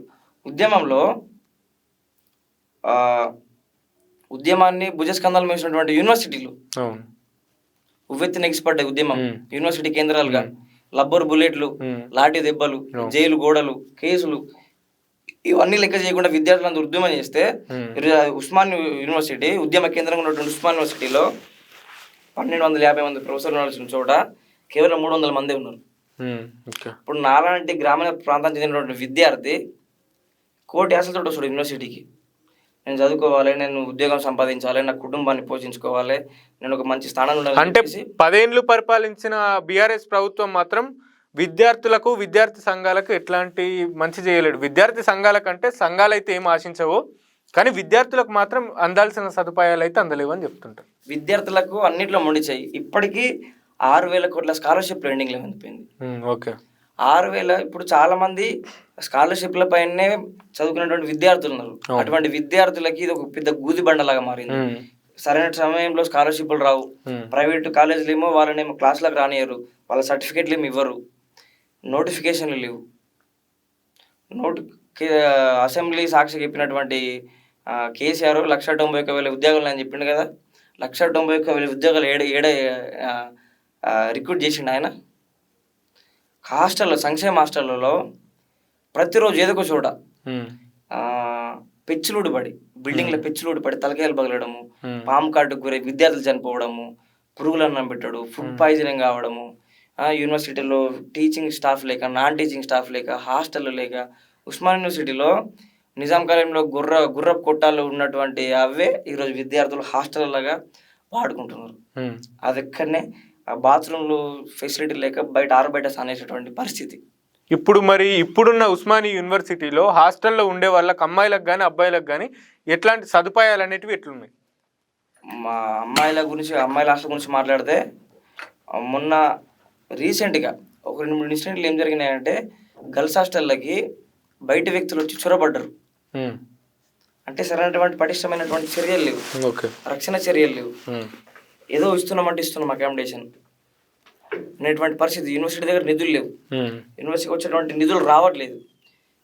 ఉద్యమాన్ని భుజస్కంధాలు వేసినటువంటి యూనివర్సిటీలు ఉవ్వెత్తిన ఎగిసిపడ్డాయి. ఉద్యమం యూనివర్సిటీ కేంద్రాలుగా లబ్బర్ బుల్లెట్లు, లాఠీ దెబ్బలు, జైలు గోడలు, కేసులు ఇవన్నీ లెక్క చేయకుండా విద్యార్థులందరూ ఉద్యమం చేస్తే ఉస్మాన్ యూనివర్సిటీ ఉద్యమ కేంద్రంగా ఉన్నటువంటి ఉస్మాన్ యూనివర్సిటీలో 1250 మంది ప్రొఫెసర్లు ఉండాల్సిన చోట కేవలం 300 మంది ఉన్నారు. ఇప్పుడు నాలాంటి గ్రామీణ ప్రాంతానికి చెందినటువంటి విద్యార్థి కోటి ఆశలతో వస్తాడు యూనివర్సిటీకి. నేను చదువుకోవాలి, నేను ఉద్యోగం సంపాదించాలి, నా కుటుంబాన్ని పోషించుకోవాలి, నేను ఒక మంచి స్థానంలో. అంటే 10 ఏళ్ళు పరిపాలించిన బీఆర్ఎస్ ప్రభుత్వం మాత్రం విద్యార్థులకు, విద్యార్థి సంఘాలకు ఎట్లాంటి మంచి చేయలేడు. విద్యార్థి సంఘాలకంటే సంఘాలు అయితే ఏం ఆశించవు, కానీ విద్యార్థులకు మాత్రం అందాల్సిన సదుపాయాలు అయితే అందలేవు అని చెప్తుంటారు. విద్యార్థులకు అన్నింటిలో మొండి చేయి. ఇప్పటికీ 6,000 కోట్ల స్కాలర్షిప్ పెండింగ్లో ఉండిపోయింది. ఓకే, 6,000. ఇప్పుడు చాలా మంది స్కాలర్షిప్ల పైనే చదువుకున్నటువంటి విద్యార్థులు ఉన్నారు. అటువంటి విద్యార్థులకి ఇది ఒక పెద్ద గూది బండలాగా మారింది. సరైన సమయంలో స్కాలర్షిప్లు రావు. ప్రైవేట్ కాలేజీలు ఏమో వాళ్ళనేమో క్లాసులకు రానియరు, వాళ్ళ సర్టిఫికేట్లు ఏమి ఇవ్వరు, నోటిఫికేషన్లు లేవు. అసెంబ్లీ సాక్షి చెప్పినటువంటి కేసీఆర్ 191,000 ఉద్యోగాలు అని చెప్పిండు కదా. 191,000 ఉద్యోగాలు ఏడ రిక్రూట్ చేసిండు ఆయన. హాస్టల్లో, సంక్షేమ హాస్టళ్లలో ప్రతిరోజు ఏదో చోట పెచ్చులుడు పడి, బిల్డింగ్లో పెచ్చులుడు పడి తలకాయలు పగలడము, పాము కాటుకు గురై విద్యార్థులు చనిపోవడము, పురుగులు అన్నం పెట్టడు, ఫుడ్ పాయిజనింగ్ కావడము, యూనివర్సిటీలో టీచింగ్ స్టాఫ్ లేక, నాన్ టీచింగ్ స్టాఫ్ లేక, హాస్టల్ లేక. ఉస్మాన్ యూనివర్సిటీలో నిజాం కాలంలో గుర్రపు కొట్టాలు ఉన్నటువంటి అవే ఈరోజు విద్యార్థులు హాస్టల్ వాడుకుంటున్నారు. అది ఎక్కడనే బాత్రూమ్లు ఫెసిలిటీ లేక బయట ఆరబయట సానేసేటువంటి పరిస్థితి. ఇప్పుడు మరి ఇప్పుడున్న ఉస్మాని యూనివర్సిటీలో హాస్టల్లో ఉండే వాళ్ళకి, అమ్మాయిలకు కానీ అబ్బాయిలకు కానీ ఎట్లాంటి సదుపాయాలు అనేటివి ఎట్లున్నాయి? మా అమ్మాయిల హాస్టల్ గురించి మాట్లాడితే, మొన్న రీసెంట్గా ఒక 2-3 ఇన్సిడెంట్లు ఏం జరిగినాయంటే, గర్ల్స్ హాస్టళ్ళకి బయట వ్యక్తులు వచ్చి చొరబడ్డారు. అంటే సరైనటువంటి పటిష్టమైనటువంటి చర్యలు లేవు, రక్షణ చర్యలు లేవు. ఏదో ఇస్తున్నాం అకామిడేషన్ అనేటువంటి పరిస్థితి. యూనివర్సిటీ దగ్గర నిధులు లేవు, యూనివర్సిటీకి వచ్చేటువంటి నిధులు రావట్లేదు,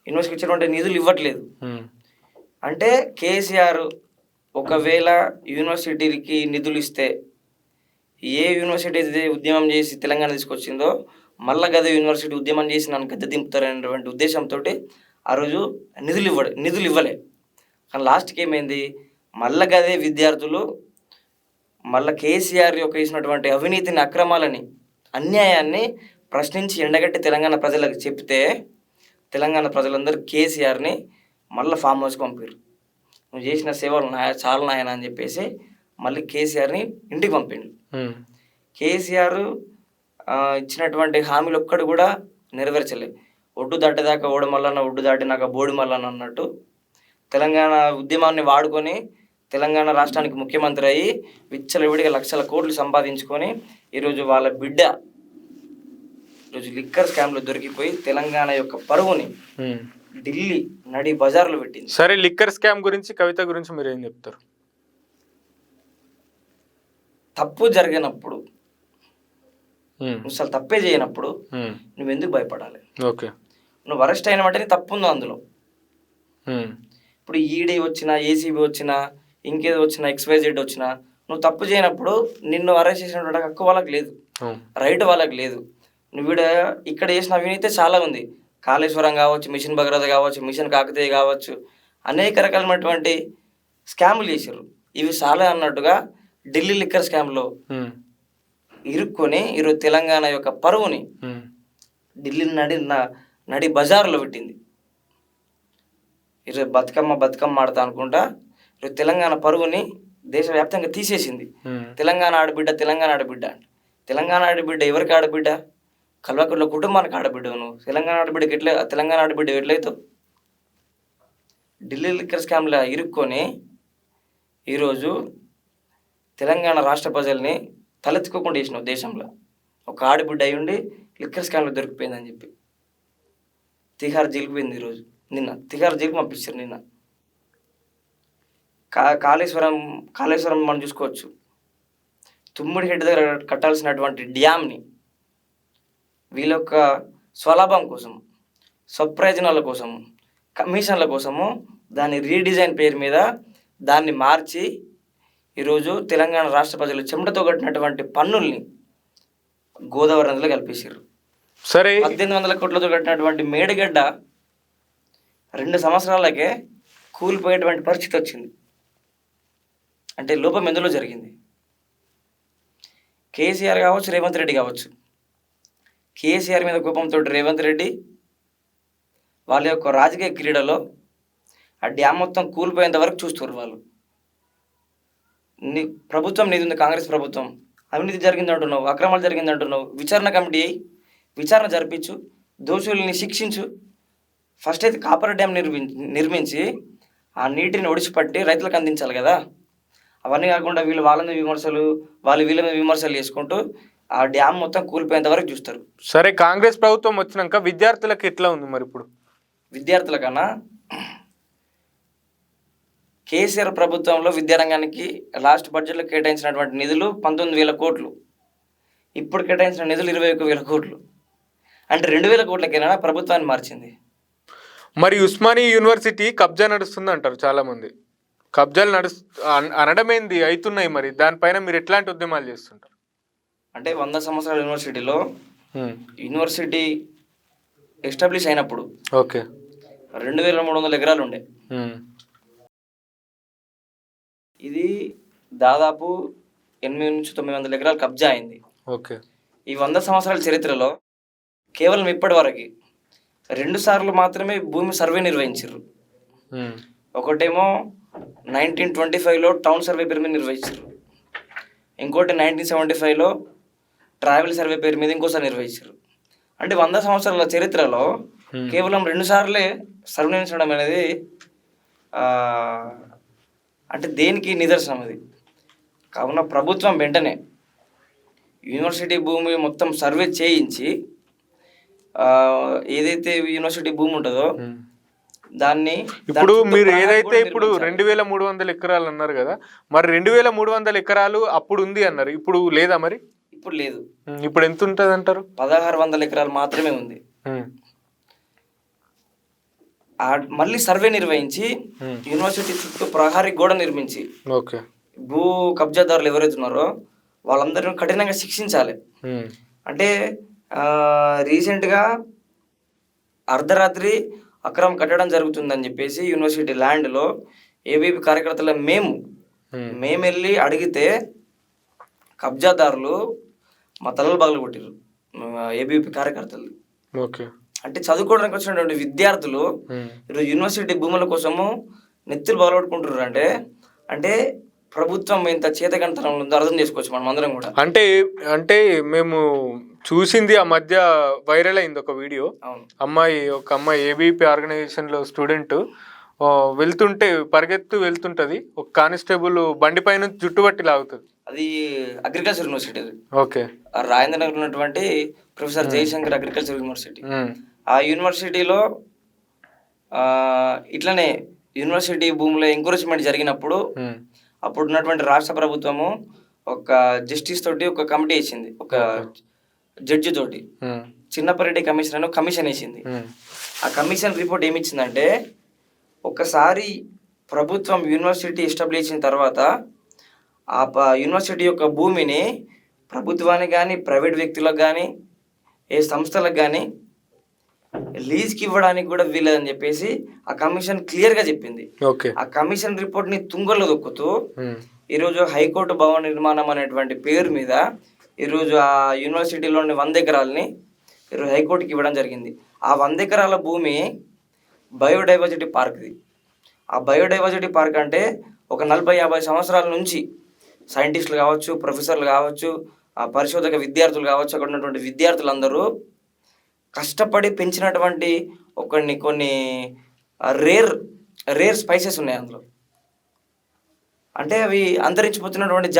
యూనివర్సిటీకి వచ్చేటువంటి నిధులు ఇవ్వట్లేదు. అంటే కేసీఆర్ ఒకవేళ యూనివర్సిటీకి నిధులు ఇస్తే, ఏ యూనివర్సిటీ అయితే ఉద్యమం చేసి తెలంగాణ తీసుకొచ్చిందో మళ్ళా గదే యూనివర్సిటీ ఉద్యమం చేసి నన్ను గద్దె దింపుతారనేటువంటి ఉద్దేశంతో ఆ రోజు నిధులు ఇవ్వలే. కానీ లాస్ట్కి ఏమైంది, మళ్ళా గదే విద్యార్థులు మళ్ళీ కేసీఆర్ యొక్క చేసినటువంటి అవినీతిని, అక్రమాలని, అన్యాయాన్ని ప్రశ్నించి ఎండగట్టి తెలంగాణ ప్రజలకు చెప్తే, తెలంగాణ ప్రజలందరూ కేసీఆర్ని మళ్ళీ ఫామ్ హౌస్కి పంపారు. నువ్వు చేసిన సేవలు చాలా నాయన అని చెప్పేసి మళ్ళీ కేసీఆర్ని ఇంటికి పంపిండు. కేసీఆర్ ఇచ్చినటువంటి హామీలు ఒక్కడు కూడా నెరవేర్చలే. ఒడ్డు దాటేదాకా ఓడమల్లన్న, ఒడ్డు దాటినాక బోడి మల్లన్న అన్నట్టు తెలంగాణ ఉద్యమాన్ని వాడుకొని తెలంగాణ రాష్ట్రానికి ముఖ్యమంత్రి అయ్యి విచ్చలవిడిగా లక్షల కోట్లు సంపాదించుకొని ఈరోజు వాళ్ళ బిడ్డ ఈరోజు లిక్కర్ స్కామ్లో దొరికిపోయి తెలంగాణ యొక్క పరువుని ఢిల్లీ నడి బజార్లో పెట్టింది. సరే, లిక్కర్ స్కామ్ గురించి, కవిత గురించి మీరు ఏం చెప్తారు? తప్పు జరిగినప్పుడు, నువ్వు అసలు తప్పే చేయనప్పుడు నువ్వెందుకు భయపడాలి? ఓకే, నువ్వు అరెస్ట్ అయిన వెంటనే తప్పు ఉందో అందులో. ఇప్పుడు ఈడీ వచ్చినా, ఏసీబీ వచ్చినా, ఇంకేదో వచ్చినా, XYZ వచ్చినా, నువ్వు తప్పు చేయనప్పుడు నిన్ను అరెస్ట్ చేసినటువంటి హక్కు వాళ్ళకి లేదు, రైట్ వాళ్ళకి లేదు. నువ్వు ఇక్కడ చేసిన అవినీతి చాలా ఉంది. కాళేశ్వరం కావచ్చు, మిషన్ భగీరథ కావచ్చు, మిషన్ కాకతీయ కావచ్చు, అనేక రకాలైనటువంటి స్కాములు చేశారు. ఇవి చాలా అన్నట్టుగా ఢిల్లీ లిక్కర్ స్కామ్లో ఇరుక్కొని ఈరోజు తెలంగాణ యొక్క పరువుని ఢిల్లీ నడి బజార్లో పెట్టింది. ఈరోజు బతుకమ్మ ఆడతా అనుకుంటా ఈరోజు తెలంగాణ పరుగుని దేశవ్యాప్తంగా తీసేసింది. తెలంగాణ ఆడబిడ్డ తెలంగాణ ఆడబిడ్డ ఎవరికి ఆడబిడ్డ? కల్వకుంట్ల కుటుంబానికి ఆడబిడ్డ. నువ్వు తెలంగాణ ఆడబిడ్డకి తెలంగాణ ఆడబిడ్డ ఎట్లయితావు? ఢిల్లీ లిక్కర్ స్కామ్లో ఇరుక్కొని ఈరోజు తెలంగాణ రాష్ట్ర ప్రజల్ని తలెత్తుకోకుండా చేసినావు దేశంలో. ఒక ఆడబిడ్డ అయి ఉండి లిక్కర్ స్కామ్లో దొరికిపోయిందని చెప్పి తిహార్ జైలుకు పోయింది. ఈరోజు తిహార్ జైలుకు పంపించారు నిన్న. కాళేశ్వరం మనం చూసుకోవచ్చు. తుమ్మిడి హెడ్ దగ్గర కట్టాల్సినటువంటి డ్యామ్ని వీళ్ళ యొక్క స్వలాభం కోసం, స్వప్రయోజనాల కోసము, కమిషన్ల కోసము దాని రీడిజైన్ పేరు మీద దాన్ని మార్చి ఈరోజు తెలంగాణ రాష్ట్ర ప్రజలు చెమటతో కట్టినటువంటి పన్నుల్ని గోదావరి నదిలో కల్పేశారు. సరే, 1800 కోట్లతో కట్టినటువంటి మేడిగడ్డ 2 సంవత్సరాలకే కూలిపోయేటువంటి పరిస్థితి వచ్చింది. అంటే లోపం ఎందులో జరిగింది? కేసీఆర్ కావచ్చు, రేవంత్ రెడ్డి కావచ్చు. కేసీఆర్ మీద కోపంతో రేవంత్ రెడ్డి వాళ్ళ యొక్క రాజకీయ క్రీడలో ఆ డ్యామ్ మొత్తం కూలిపోయేంత వరకు చూస్తారు వాళ్ళు. ప్రభుత్వం నీది ఉంది, కాంగ్రెస్ ప్రభుత్వం, అవినీతి జరిగిందంటున్నావు, అక్రమాలు జరిగిందంటున్నావు, విచారణ కమిటీ విచారణ జరిపించు, దోషుల్ని శిక్షించు. ఫస్ట్ అయితే కాపర్ డ్యామ్ నిర్మించి ఆ నీటిని ఒడిచిపట్టి రైతులకు అందించాలి కదా. అవన్నీ కాకుండా వీళ్ళ మీద విమర్శలు చేసుకుంటూ ఆ డ్యామ్ మొత్తం కూలిపోయేంత వరకు చూస్తారు. సరే, కాంగ్రెస్ ప్రభుత్వం వచ్చినాక విద్యార్థులకు ఎట్లా ఉంది మరి? ఇప్పుడు విద్యార్థుల కన్నా కేసీఆర్ ప్రభుత్వంలో విద్యారంగానికి లాస్ట్ బడ్జెట్లో కేటాయించినటువంటి నిధులు 19,000 కోట్లు, ఇప్పుడు కేటాయించిన నిధులు 21,000 కోట్లు. అంటే 2,000 కోట్లకైనా ప్రభుత్వాన్ని మార్చింది. మరి ఉస్మానియా యూనివర్సిటీ కబ్జా నడుస్తుంది అంటారు చాలామంది. కబ్జాలు అనడమేంది అవుతున్నాయి, మరి దానిపైన మీరు ఎట్లాంటి ఉద్యమాలు చేస్తుంటారు? అంటే 100 సంవత్సరాల యూనివర్సిటీ ఎస్టాబ్లిష్ అయినప్పుడు ఓకే 2,300 ఎకరాలు ఉండే. ఇది దాదాపు 800 నుంచి 900 ఎకరాలు కబ్జా అయింది. ఓకే, ఈ 100 సంవత్సరాల చరిత్రలో కేవలం ఇప్పటి వరకు 2 సార్లు మాత్రమే భూమి సర్వే నిర్వహించారు. ఒకటేమో 1925లో టౌన్ సర్వే పేరు మీద నిర్వహించారు, ఇంకోటి 1975లో ట్రావెల్ సర్వే పేరు మీద ఇంకోసారి నిర్వహించారు. అంటే 100 సంవత్సరాల చరిత్రలో కేవలం 2 సార్లే సర్వే నిర్వహించడం అనేది అంటే దేనికి నిదర్శనం అది? కావున ప్రభుత్వం వెంటనే యూనివర్సిటీ భూమి మొత్తం సర్వే చేయించి ఏదైతే యూనివర్సిటీ భూమి ఉంటుందో దాన్ని ఇప్పుడు మీరు ఏదైతే ఇప్పుడు 2,300 ఎకరాలు అన్నారు కదా, మరి 2,300 ఎకరాలు అప్పుడు ఉంది అన్నారు, ఇప్పుడు లేదా? మరి ఇప్పుడు లేదు. ఇప్పుడు ఎంత ఉంటుంది అంటారు? 1,600 ఎకరాలు మాత్రమే ఉంది. మళ్ళీ సర్వే నిర్వహించి యూనివర్సిటీ చుట్టూ ప్రహారీ గోడ నిర్మించి భూ కబ్జాదారులు ఎవరైతే ఉన్నారో వాళ్ళందరినీ కఠినంగా శిక్షించాలి. అంటే రీసెంట్గా అర్ధరాత్రి అక్రమం కట్టడం జరుగుతుందని చెప్పేసి యూనివర్సిటీ ల్యాండ్లో ఏబీపీ కార్యకర్తల మేము వెళ్ళి అడిగితే కబ్జాదారులు మా తలలు పగలు కొట్టారు ఏబీపీ కార్యకర్తలు. అంటే చదువుకోవడానికి వచ్చినటువంటి విద్యార్థులు ఈరోజు యూనివర్సిటీ భూముల కోసము నెత్తులు పగలగొట్టుకుంటున్నారు. అంటే ప్రభుత్వం ఇంత చేతకంతనం ఉందో అర్థం చేసుకోవచ్చు మనం అందరం కూడా. అంటే మేము చూసింది ఆ మధ్య వైరల్ అయింది ఒక వీడియో. ఒక అమ్మాయి ఏబీపీ ఆర్గనైజేషన్లో స్టూడెంట్ పరిగెత్తు వెళ్తుంటది, ఒక కానిస్టేబుల్ బండి పైన జుట్టుబట్టి లాగుతుంది. అది agriculture university. Okay, Rajendra Nagar ఉన్నటువంటి ప్రొఫెసర్ జయశంకర్ అగ్రికల్చర్ యూనివర్సిటీ. ఆ యూనివర్సిటీలో ఇట్లనే యూనివర్సిటీ భూముల ఎంకరేజ్మెంట్ జరిగినప్పుడు అప్పుడు ఉన్నటువంటి రాష్ట్ర ప్రభుత్వము ఒక జస్టిస్ తోటి ఒక కమిటీ వేసింది, ఒక జడ్జి తోటి చిన్నపరెడ్డి కమిషన్ వేసింది. ఆ కమిషన్ రిపోర్ట్ ఏమిచ్చిందంటే, ఒకసారి ప్రభుత్వం యూనివర్సిటీ ఎస్టాబ్లిష్ చేసిన తర్వాత ఆ యూనివర్సిటీ యొక్క భూమిని ప్రభుత్వానికి కానీ ప్రైవేట్ వ్యక్తులకు కానీ ఏ సంస్థలకు కానీ లీజ్కి ఇవ్వడానికి కూడా వీలేదని చెప్పేసి ఆ కమిషన్ క్లియర్గా చెప్పింది. ఆ కమిషన్ రిపోర్ట్ని తుంగలో దొక్కుతూ ఈరోజు హైకోర్టు భవన నిర్మాణం అనేటువంటి పేరు మీద ఈరోజు ఆ యూనివర్సిటీలోని 100 ఎకరాలని ఈరోజు హైకోర్టుకి ఇవ్వడం జరిగింది. ఆ 100 ఎకరాల భూమి బయోడైవర్సిటీ పార్క్ది. ఆ బయోడైవర్సిటీ పార్క్ అంటే ఒక 40-50 సంవత్సరాల నుంచి సైంటిస్టులు కావచ్చు, ప్రొఫెసర్లు కావచ్చు, ఆ పరిశోధక విద్యార్థులు కావచ్చు, అక్కడ ఉన్నటువంటి విద్యార్థులందరూ కష్టపడి పెంచినటువంటి కొన్ని రేర్ రేర్ స్పైసెస్ ఉన్నాయి అందులో. అంటే అవి అంతరించిపోతున్నటువంటి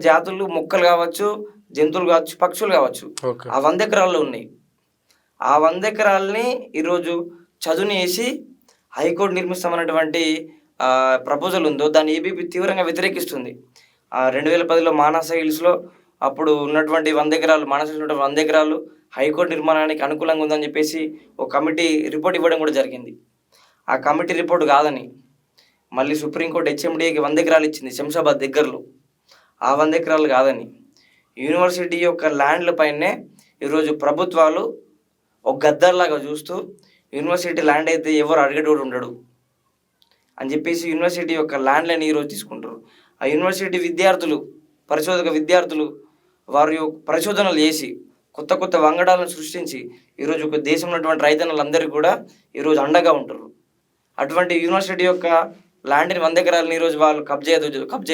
జాతులు, మొక్కలు కావచ్చు, జంతువులు కావచ్చు, పక్షులు కావచ్చు, ఆ 100 ఎకరాల్లో ఉన్నాయి. ఆ 100 ఎకరాలని ఈరోజు చదువుని వేసి హైకోర్టు నిర్మిస్తామన్నటువంటి ప్రపోజల్ ఉందో దాన్ని ఏబీపీ తీవ్రంగా వ్యతిరేకిస్తుంది. 2010లో మానస హిల్స్లో అప్పుడు ఉన్నటువంటి 100 ఎకరాలు, మానస హిల్స్ ఉన్నటువంటి 100 ఎకరాలు హైకోర్టు నిర్మాణానికి అనుకూలంగా ఉందని చెప్పేసి ఒక కమిటీ రిపోర్ట్ ఇవ్వడం కూడా జరిగింది. ఆ కమిటీ రిపోర్ట్ కాదని మళ్ళీ సుప్రీంకోర్టు హెచ్ఎండిఏకి 100 ఎకరాలు ఇచ్చింది శంషాబాద్ దగ్గరలో. ఆ 100 ఎకరాలు కాదని యూనివర్సిటీ యొక్క ల్యాండ్ల పైనే ఈరోజు ప్రభుత్వాలు ఒక గద్దర్లాగా చూస్తూ యూనివర్సిటీ ల్యాండ్ అయితే ఎవరు అడిగేటోడు ఉండడు అని చెప్పేసి యూనివర్సిటీ యొక్క ల్యాండ్లని ఈరోజు తీసుకుంటారు. ఆ యూనివర్సిటీ విద్యార్థులు, పరిశోధక విద్యార్థులు వారి పరిశోధనలు చేసి కొత్త వంగడాలను సృష్టించి ఈరోజు ఒక దేశంలో ఉన్నటువంటి రైతన్నులందరికీ కూడా ఈరోజు అండగా ఉంటారు. అటువంటి యూనివర్సిటీ యొక్క ల్యాండ్ని 100 ఎకరాలని ఈరోజు వాళ్ళు కబ్జా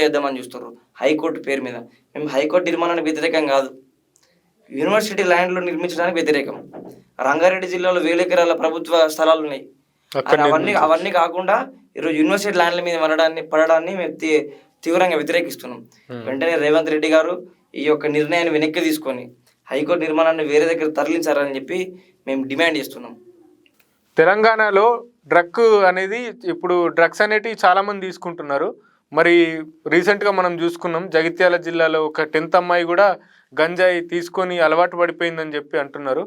చేద్దామని చూస్తారు హైకోర్టు పేరు మీద. మేము హైకోర్టు నిర్మాణానికి వ్యతిరేకం కాదు, యూనివర్సిటీ ల్యాండ్లో నిర్మించడానికి వ్యతిరేకం. రంగారెడ్డి జిల్లాలో 1000 ఎకరాల ప్రభుత్వ స్థలాలు ఉన్నాయి. అవన్నీ కాకుండా ఈరోజు యూనివర్సిటీ ల్యాండ్ల మీద పడడాన్ని మేము తీవ్రంగా వ్యతిరేకిస్తున్నాం. వెంటనే రేవంత్ రెడ్డి గారు ఈ యొక్క నిర్ణయాన్ని వెనక్కి తీసుకొని హైకోర్టు నిర్మాణాన్ని వేరే దగ్గర తరలించారని చెప్పి మేము డిమాండ్ చేస్తున్నాం. తెలంగాణలో డ్రగ్స్ అనేటివి చాలామంది తీసుకుంటున్నారు. మరి రీసెంట్గా మనం చూసుకున్నాం, జగిత్యాల జిల్లాలో ఒక 10th అమ్మాయి కూడా గంజాయి తీసుకొని అలవాటు పడిపోయిందని చెప్పి అంటున్నారు.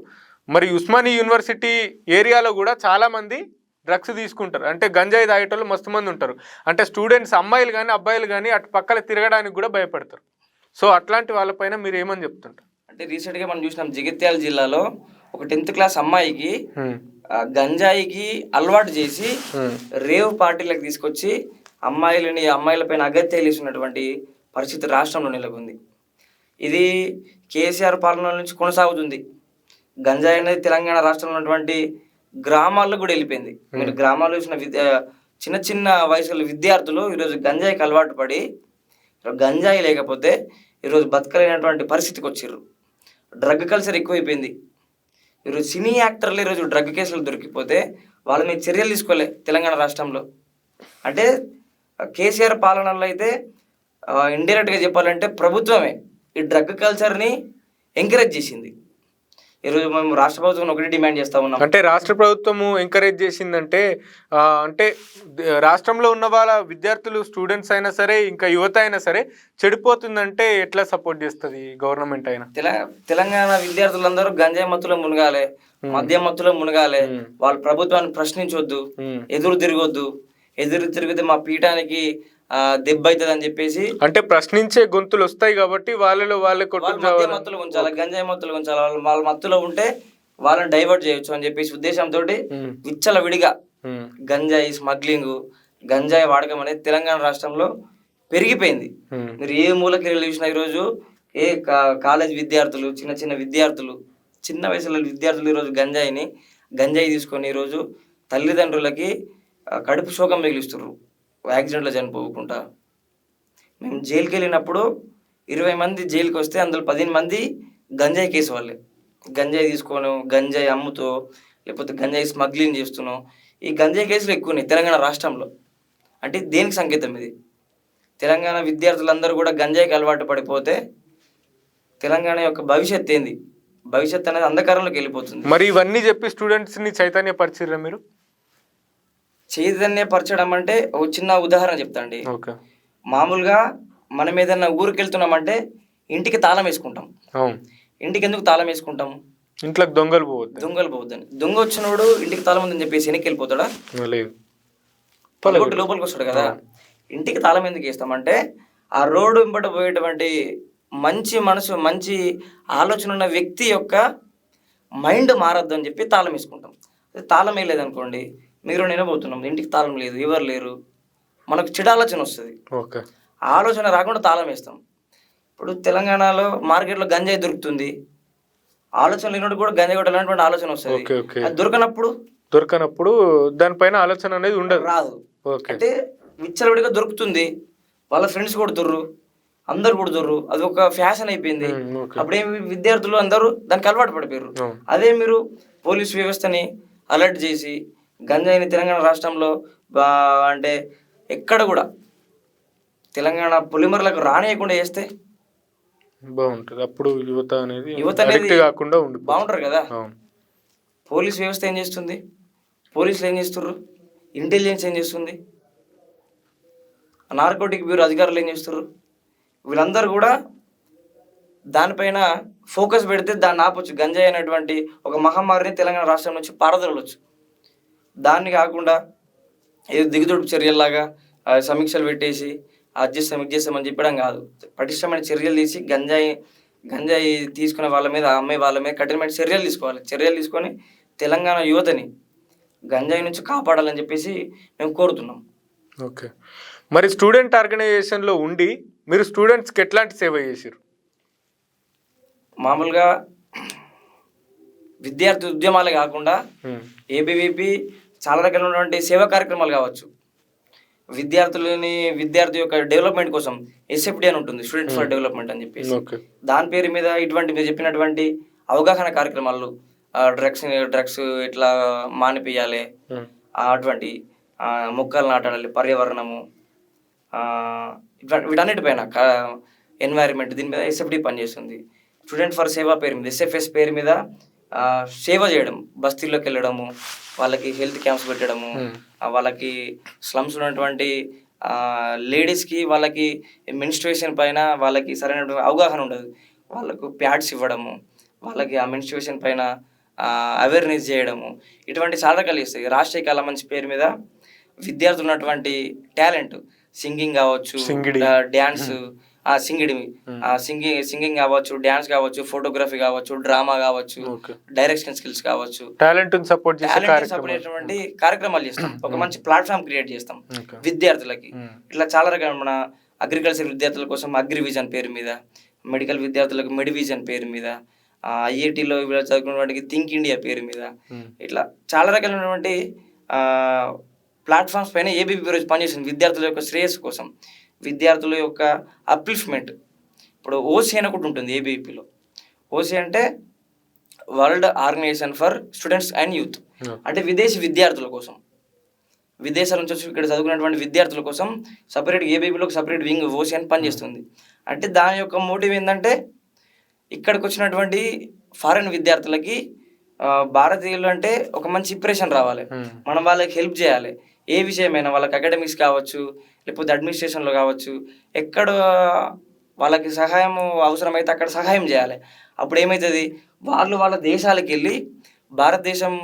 మరి ఉస్మానియా యూనివర్సిటీ ఏరియాలో కూడా చాలామంది డ్రగ్స్ తీసుకుంటారు. అంటే గంజాయి తాగేటోళ్ళు మస్తు మంది ఉంటారు. అంటే స్టూడెంట్స్, అమ్మాయిలు కానీ అబ్బాయిలు కానీ అటు పక్కన తిరగడానికి కూడా భయపడతారు. సో అట్లాంటి వాళ్ళపైన మీరు ఏమని చెప్తుంటారు? అంటే రీసెంట్గా మనం చూసినాం, జగిత్యాల జిల్లాలో ఒక 10th క్లాస్ అమ్మాయికి గంజాయికి అలవాటు చేసి రేవ్ పార్టీలకు తీసుకొచ్చి అమ్మాయిలపైన అగత్యాలు ఇస్తున్నటువంటి పరిస్థితి రాష్ట్రంలో నెలకొంది. ఇది కేసీఆర్ పాలన నుంచి కొనసాగుతుంది. గంజాయి అనేది తెలంగాణ రాష్ట్రంలో ఉన్నటువంటి గ్రామాల్లో కూడా వెళ్ళిపోయింది. మీరు గ్రామాల్లో చూసిన చిన్న వయసులో విద్యార్థులు ఈరోజు గంజాయికి అలవాటు పడి గంజాయి లేకపోతే ఈరోజు బతకలేనటువంటి పరిస్థితికి వచ్చారు. డ్రగ్ కల్చర్ ఎక్కువైపోయింది. ఈరోజు సినీ యాక్టర్లు ఈరోజు డ్రగ్ కేసులు దొరికిపోతే వాళ్ళ మీద చర్యలు తీసుకోలే తెలంగాణ రాష్ట్రంలో. అంటే కేసీఆర్ పాలనలో అయితే ఇండైరెక్ట్గా చెప్పాలంటే ప్రభుత్వమే ఈ డ్రగ్ కల్చర్ని ఎంకరేజ్ చేసింది. ఈరోజు మేము రాష్ట్ర ప్రభుత్వం ఒకటి డిమాండ్ చేస్తా ఉన్నాం. అంటే రాష్ట్ర ప్రభుత్వము ఎంకరేజ్ చేసిందంటే అంటే రాష్ట్రంలో ఉన్న వాళ్ళ విద్యార్థులు, స్టూడెంట్స్ అయినా సరే, ఇంకా యువత అయినా సరే చెడిపోతుందంటే ఎట్లా సపోర్ట్ చేస్తుంది గవర్నమెంట్ అయినా? తెలంగాణ విద్యార్థులందరూ గంజాయి మత్తులో మునగాలి, మద్యం మత్తులో మునగాలి. వాళ్ళు ప్రభుత్వాన్ని ప్రశ్నించొద్దు, ఎదురు తిరిగితే మా పీఠానికి దెబ్బ అవుతుంది అని చెప్పేసి, అంటే ప్రశ్నించే గొంతులు వస్తాయి కాబట్టి వాళ్ళలో వాళ్ళే మత్తులు ఉంచాలి, గంజాయి మత్తులు ఉంచాలి. వాళ్ళ మత్తులో ఉంటే వాళ్ళని డైవర్ట్ చేయొచ్చు అని చెప్పేసి ఉద్దేశంతో విచ్చల విడిగా గంజాయి స్మగ్లింగ్, గంజాయి వాడకం అనేది తెలంగాణ రాష్ట్రంలో పెరిగిపోయింది. మీరు ఏ మూలకి చూసినా ఈరోజు కాలేజ్ విద్యార్థులు, చిన్న విద్యార్థులు, చిన్న వయసులో విద్యార్థులు ఈరోజు గంజాయి తీసుకొని ఈరోజు తల్లిదండ్రులకి కడుపు శోకం మిగిలిస్తున్నారు, యాక్సిడెంట్లో చనిపోకుండా. మేము జైలుకి వెళ్ళినప్పుడు 20 మంది జైలుకి వస్తే అందులో 15 మంది గంజాయి కేసు వాళ్ళే. గంజాయి తీసుకోను, గంజాయి అమ్ముతో, లేకపోతే గంజాయి స్మగ్లింగ్ చేస్తున్నాం. ఈ గంజాయి కేసులు ఎక్కువ ఉన్నాయి తెలంగాణ రాష్ట్రంలో. అంటే దేనికి సంకేతం ఇది? తెలంగాణ విద్యార్థులందరూ కూడా గంజాయికి అలవాటు పడిపోతే తెలంగాణ యొక్క భవిష్యత్ ఏంది? భవిష్యత్ అనేది అంధకారంలోకి వెళ్ళిపోతుంది. మరి ఇవన్నీ చెప్పి స్టూడెంట్స్ని చైతన్యపరిచిర్రా మీరు? చైతన్యపరచడం అంటే ఒక చిన్న ఉదాహరణ చెప్తాండి. మామూలుగా మనం ఏదైనా ఊరికి వెళ్తున్నామంటే ఇంటికి తాళం వేసుకుంటాం. ఇంటికి ఎందుకు తాళం వేసుకుంటాం? ఇంట్లోకి దొంగలు పోవద్దని. దొంగ వచ్చినోడు ఇంటికి తాళం ఉందని చెప్పేసి వెనక్కి వెళ్ళిపోతాడా? లోపలికి వస్తాడు కదా. ఇంటికి తాళం ఎందుకు వేస్తామంటే ఆ రోడ్డు వెంబట పోయేటువంటి మంచి మనసు, మంచి ఆలోచన ఉన్న వ్యక్తి యొక్క మైండ్ మారద్దు అని చెప్పి తాళం వేసుకుంటాం. తాళం వేయలేదనుకోండి, మీరు నేను పోతున్నాం, ఇంటికి తాళం లేదు, ఎవరు లేరు, మనకు చెడు ఆలోచన వస్తుంది. ఆలోచన రాకుండా తాళం వేస్తాం. ఇప్పుడు తెలంగాణలో మార్కెట్లో గంజాయి దొరుకుతుంది, ఆలోచన లేనప్పుడు కూడా గంజాయి కొట్టాలనేటువంటి ఆలోచన వస్తుంది. Okay okay. అది దొరకనప్పుడు దానిపైన ఆలోచన అనేది ఉండదు. రాదు. ఓకే. అంటే విచ్చలవిడిగా దొరుకుతుంది, వాళ్ళ ఫ్రెండ్స్ కొడుతుర్రు, అందరు కొడుతుర్రు, అది ఒక ఫ్యాషన్ అయిపోయింది. ఓకే. అప్పుడేమి విద్యార్థులు అందరూ దానికి అలవాటు పడిపోయారు. అదే మీరు పోలీస్ వ్యవస్థని అలర్ట్ చేసి గంజాయిని తెలంగాణ రాష్ట్రంలో అంటే ఎక్కడ కూడా తెలంగాణ పొలిమర్లకు రానియకుండా చేస్తే బాగుంటుంది. అప్పుడు యువత అనేది కాకుండా బాగుంటారు కదా. పోలీస్ వ్యవస్థ ఏం చేస్తుంది, పోలీసులు ఏం చేస్తుర్రు, ఇంటెలిజెన్స్ ఏం చేస్తుంది, నార్కోటిక్ బ్యూరో అధికారులు ఏం చేస్తుర్రు, వీళ్ళందరూ కూడా దానిపైన ఫోకస్ పెడితే దాన్ని ఆపొచ్చు. గంజాయి అనేటువంటి ఒక మహమ్మారిని తెలంగాణ రాష్ట్రం నుంచి పారదొలవచ్చు. దాన్ని కాకుండా ఏదో దిగుదొడుపు చర్యల్లాగా సమీక్షలు పెట్టేసి అది చేస్తామని చెప్పడం కాదు. పటిష్టమైన చర్యలు తీసి గంజాయి తీసుకునే వాళ్ళ మీద, అమ్మే వాళ్ళ మీద కఠినమైన చర్యలు తీసుకోవాలి. చర్యలు తీసుకొని తెలంగాణ యువతని గంజాయి నుంచి కాపాడాలని చెప్పేసి మేము కోరుతున్నాం. ఓకే. మరి స్టూడెంట్ ఆర్గనైజేషన్లో ఉండి మీరు స్టూడెంట్స్కి ఎట్లాంటి సేవ చేశారు? మామూలుగా విద్యార్థి ఉద్యమాలు కాకుండా ఏబీవీపీ చాలా రకాలైనటువంటి సేవా కార్యక్రమాలు కావచ్చు. విద్యార్థి యొక్క డెవలప్మెంట్ కోసం ఎస్ఎఫ్డి అని ఉంటుంది, స్టూడెంట్ ఫర్ డెవలప్మెంట్ అని చెప్పేసి. దాని పేరు మీద ఇటువంటి మీరు చెప్పినటువంటి అవగాహన కార్యక్రమాలు, డ్రగ్స్ ఇట్లా మానిపియాలి, అటువంటి మొక్కలు నాటాలి, పర్యావరణము, వీటన్నిటిపైన ఎన్వైరన్మెంట్, దీని మీద ఎస్ఎఫ్డి పనిచేస్తుంది. స్టూడెంట్ ఫర్ సేవా పేరు మీద, ఎస్ఎఫ్ఎస్ పేరు మీద సేవ చేయడం, బస్తీల్లోకి వెళ్ళడము, వాళ్ళకి హెల్త్ క్యాంప్స్ పెట్టడము, వాళ్ళకి స్లమ్స్ ఉన్నటువంటి లేడీస్కి వాళ్ళకి మెన్స్ట్రుయేషన్ పైన వాళ్ళకి సరైన అవగాహన ఉండదు, వాళ్ళకు ప్యాడ్స్ ఇవ్వడము, వాళ్ళకి ఆ మెన్స్ట్రుయేషన్ పైన అవేర్నెస్ చేయడము, ఇటువంటి చాలా రకాలు ఇస్తాయి. రాష్ట్రీయ కళా మంచి పేరు మీద విద్యార్థులు ఉన్నటువంటి టాలెంట్, సింగింగ్ కావచ్చు, డ్యాన్స్, సింగింగ్ కావచ్చు, డ్యాన్స్ కావచ్చు, ఫోటోగ్రఫీ కావచ్చు, డ్రామా కావచ్చు, డైరెక్షన్ స్కిల్స్ కావచ్చు, టాలెంట్ సపోర్ట్ చేసేటువంటి కార్యక్రమాలు చేస్తాం. ఒక మంచి ప్లాట్ఫామ్ క్రియేట్ చేస్తాం విద్యార్థులకి. ఇట్లా చాలా రకాల మన అగ్రికల్చర్ విద్యార్థుల కోసం అగ్రివిజన్ పేరు మీద, మెడికల్ విద్యార్థులకు మెడివిజన్ పేరు మీద, ఐఐటీలో చదువుకున్నటువంటి థింక్ ఇండియా పేరు మీద, ఇట్లా చాలా రకాలైనటువంటి ప్లాట్ఫామ్స్ పైన ఏబీపీ రోజు పనిచేస్తుంది విద్యార్థుల యొక్క శ్రేయస్సు కోసం, విద్యార్థుల యొక్క అప్లిఫ్ట్మెంట్. ఇప్పుడు ఓసీ అని ఒకటి ఉంటుంది ఏబీపీలో. ఓసీ అంటే world organisation for students and youth, అంటే విదేశీ విద్యార్థుల కోసం, విదేశాల నుంచి వచ్చి ఇక్కడ చదువుకున్నటువంటి విద్యార్థుల కోసం సపరేట్ ఏబీపీలో సపరేట్ వింగ్ ఓసీ అని పనిచేస్తుంది. అంటే దాని యొక్క మోటివ్ ఏంటంటే ఇక్కడికి వచ్చినటువంటి ఫారెన్ విద్యార్థులకి భారతీయులు అంటే ఒక మంచి ఇంప్రెషన్ రావాలి, మనం వాళ్ళకి హెల్ప్ చేయాలి. ఏ విషయమైనా వాళ్ళకి అకాడమిక్స్ కావచ్చు, లేకపోతే అడ్మినిస్ట్రేషన్లో కావచ్చు, ఎక్కడ వాళ్ళకి సహాయం అవసరమైతే అక్కడ సహాయం చేయాలి. అప్పుడు ఏమవుతుంది, వాళ్ళ దేశాలకు వెళ్ళి భారతదేశం